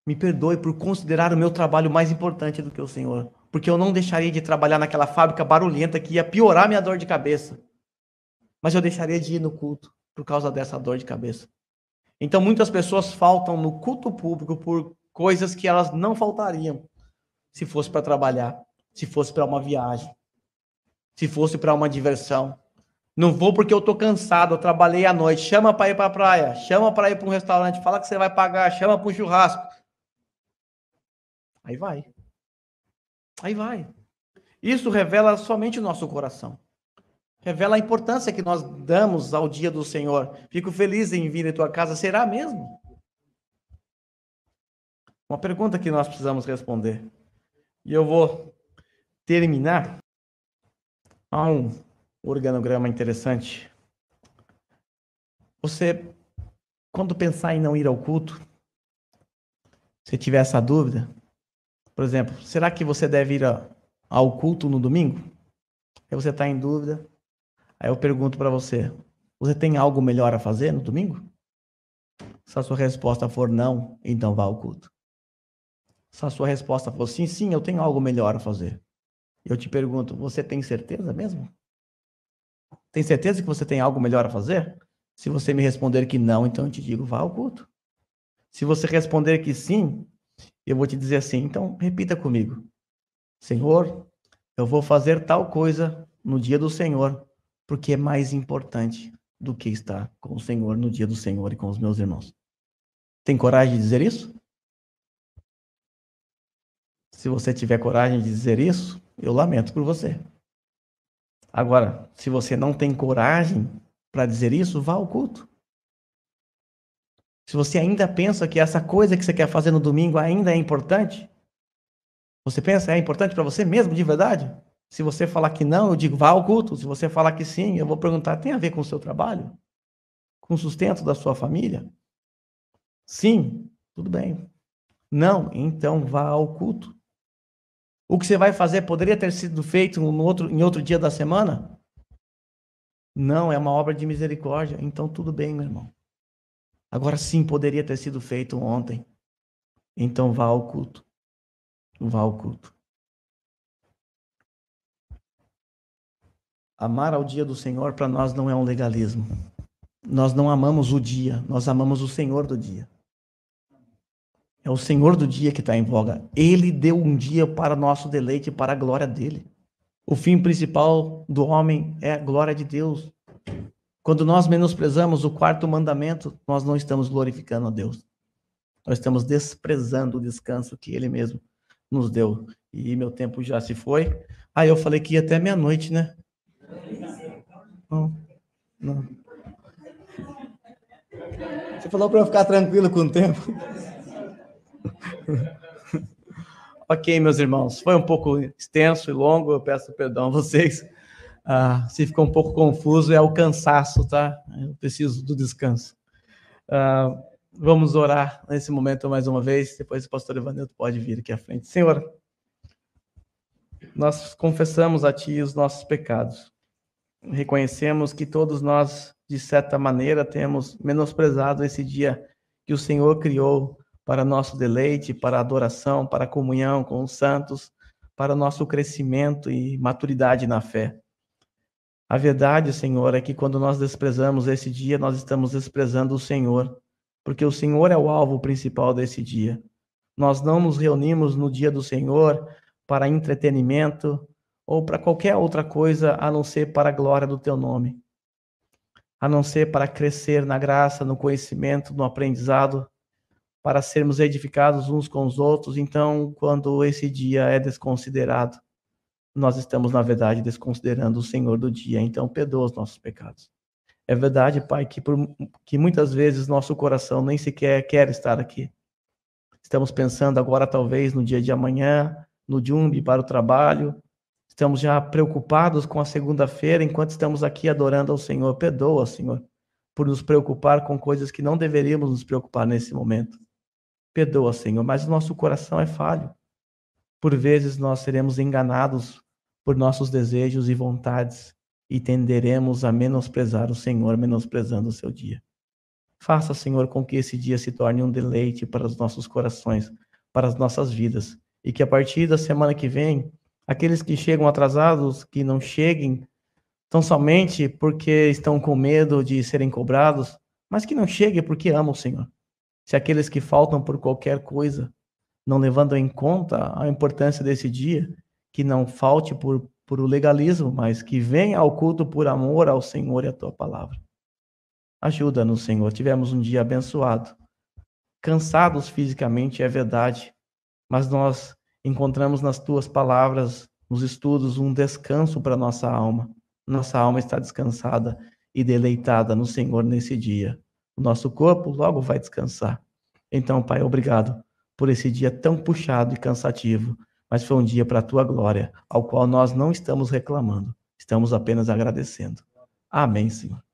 Speaker 1: Me perdoe por considerar o meu trabalho mais importante do que o Senhor. Porque eu não deixaria de trabalhar naquela fábrica barulhenta que ia piorar minha dor de cabeça. Mas eu deixaria de ir no culto por causa dessa dor de cabeça. Então muitas pessoas faltam no culto público por coisas que elas não faltariam se fosse para trabalhar, se fosse para uma viagem, se fosse para uma diversão. Não vou porque eu tô cansado, eu trabalhei à noite. Chama para ir para a praia, chama para ir para um restaurante, fala que você vai pagar, chama para um churrasco. Aí vai. Aí vai. Isso revela somente o nosso coração. Revela a importância que nós damos ao dia do Senhor. Fico feliz em vir em tua casa. Será mesmo? Uma pergunta que nós precisamos responder. E eu vou terminar. Há um organograma interessante. Você, quando pensar em não ir ao culto, se tiver essa dúvida, por exemplo, será que você deve ir ao culto no domingo? Aí você está em dúvida. Aí eu pergunto para você, você tem algo melhor a fazer no domingo? Se a sua resposta for não, então vá ao culto. Se a sua resposta for sim, sim, eu tenho algo melhor a fazer. Eu te pergunto, você tem certeza mesmo? Tem certeza que você tem algo melhor a fazer? Se você me responder que não, então eu te digo, vá ao culto. Se você responder que sim, eu vou te dizer assim, então repita comigo. Senhor, eu vou fazer tal coisa no dia do Senhor, porque é mais importante do que estar com o Senhor no dia do Senhor e com os meus irmãos. Tem coragem de dizer isso? Se você tiver coragem de dizer isso, eu lamento por você. Agora, se você não tem coragem para dizer isso, vá ao culto. Se você ainda pensa que essa coisa que você quer fazer no domingo ainda é importante, você pensa, é importante para você mesmo, de verdade? Se você falar que não, eu digo, vá ao culto. Se você falar que sim, eu vou perguntar, tem a ver com o seu trabalho? Com o sustento da sua família? Sim, tudo bem. Não, então vá ao culto. O que você vai fazer poderia ter sido feito em outro dia da semana? Não, é uma obra de misericórdia. Então tudo bem, meu irmão. Agora sim, poderia ter sido feito ontem. Então vá ao culto. Vá ao culto. Amar ao dia do Senhor para nós não é um legalismo. Nós não amamos o dia, nós amamos o Senhor do dia. É o Senhor do dia que está em voga. Ele deu um dia para nosso deleite, para a glória dele. O fim principal do homem é a glória de Deus. Quando nós menosprezamos o quarto mandamento, nós não estamos glorificando a Deus. Nós estamos desprezando o descanso que ele mesmo nos deu. E meu tempo já se foi. Aí eu falei que ia até meia-noite, né? Não. Você falou para eu ficar tranquilo com o tempo. Ok, meus irmãos, foi um pouco extenso e longo, eu peço perdão a vocês. Se ficou um pouco confuso, é o cansaço, tá? Eu preciso do descanso. Vamos orar nesse momento mais uma vez, depois o pastor Evanildo pode vir aqui à frente. Senhor, nós confessamos a Ti os nossos pecados. Reconhecemos que todos nós, de certa maneira, temos menosprezado esse dia que o Senhor criou para nosso deleite, para adoração, para comunhão com os santos, para nosso crescimento e maturidade na fé. A verdade, Senhor, é que quando nós desprezamos esse dia, nós estamos desprezando o Senhor, porque o Senhor é o alvo principal desse dia. Nós não nos reunimos no dia do Senhor para entretenimento ou para qualquer outra coisa, a não ser para a glória do Teu nome, a não ser para crescer na graça, no conhecimento, no aprendizado, para sermos edificados uns com os outros. Então, quando esse dia é desconsiderado, nós estamos, na verdade, desconsiderando o Senhor do dia. Então, perdoa os nossos pecados. É verdade, Pai, que muitas vezes nosso coração nem sequer quer estar aqui. Estamos pensando agora, talvez, no dia de amanhã, no jumbe para o trabalho. Estamos já preocupados com a segunda-feira, enquanto estamos aqui adorando ao Senhor. Perdoa, Senhor, por nos preocupar com coisas que não deveríamos nos preocupar nesse momento. Perdoa, Senhor, mas o nosso coração é falho. Por vezes nós seremos enganados por nossos desejos e vontades e tenderemos a menosprezar o Senhor, menosprezando o seu dia. Faça, Senhor, com que esse dia se torne um deleite para os nossos corações, para as nossas vidas, e que a partir da semana que vem, aqueles que chegam atrasados, que não cheguem tão somente porque estão com medo de serem cobrados, mas que não cheguem porque amam o Senhor. Se aqueles que faltam por qualquer coisa, não levando em conta a importância desse dia, que não falte por o legalismo, mas que venha ao culto por amor ao Senhor e à tua palavra. Ajuda-nos, Senhor. Tivemos um dia abençoado. Cansados fisicamente, é verdade, mas nós encontramos nas tuas palavras, nos estudos, um descanso para nossa alma. Nossa alma está descansada e deleitada no Senhor nesse dia. O nosso corpo logo vai descansar. Então, Pai, obrigado por esse dia tão puxado e cansativo, mas foi um dia para a tua glória, ao qual nós não estamos reclamando, estamos apenas agradecendo. Amém, Senhor.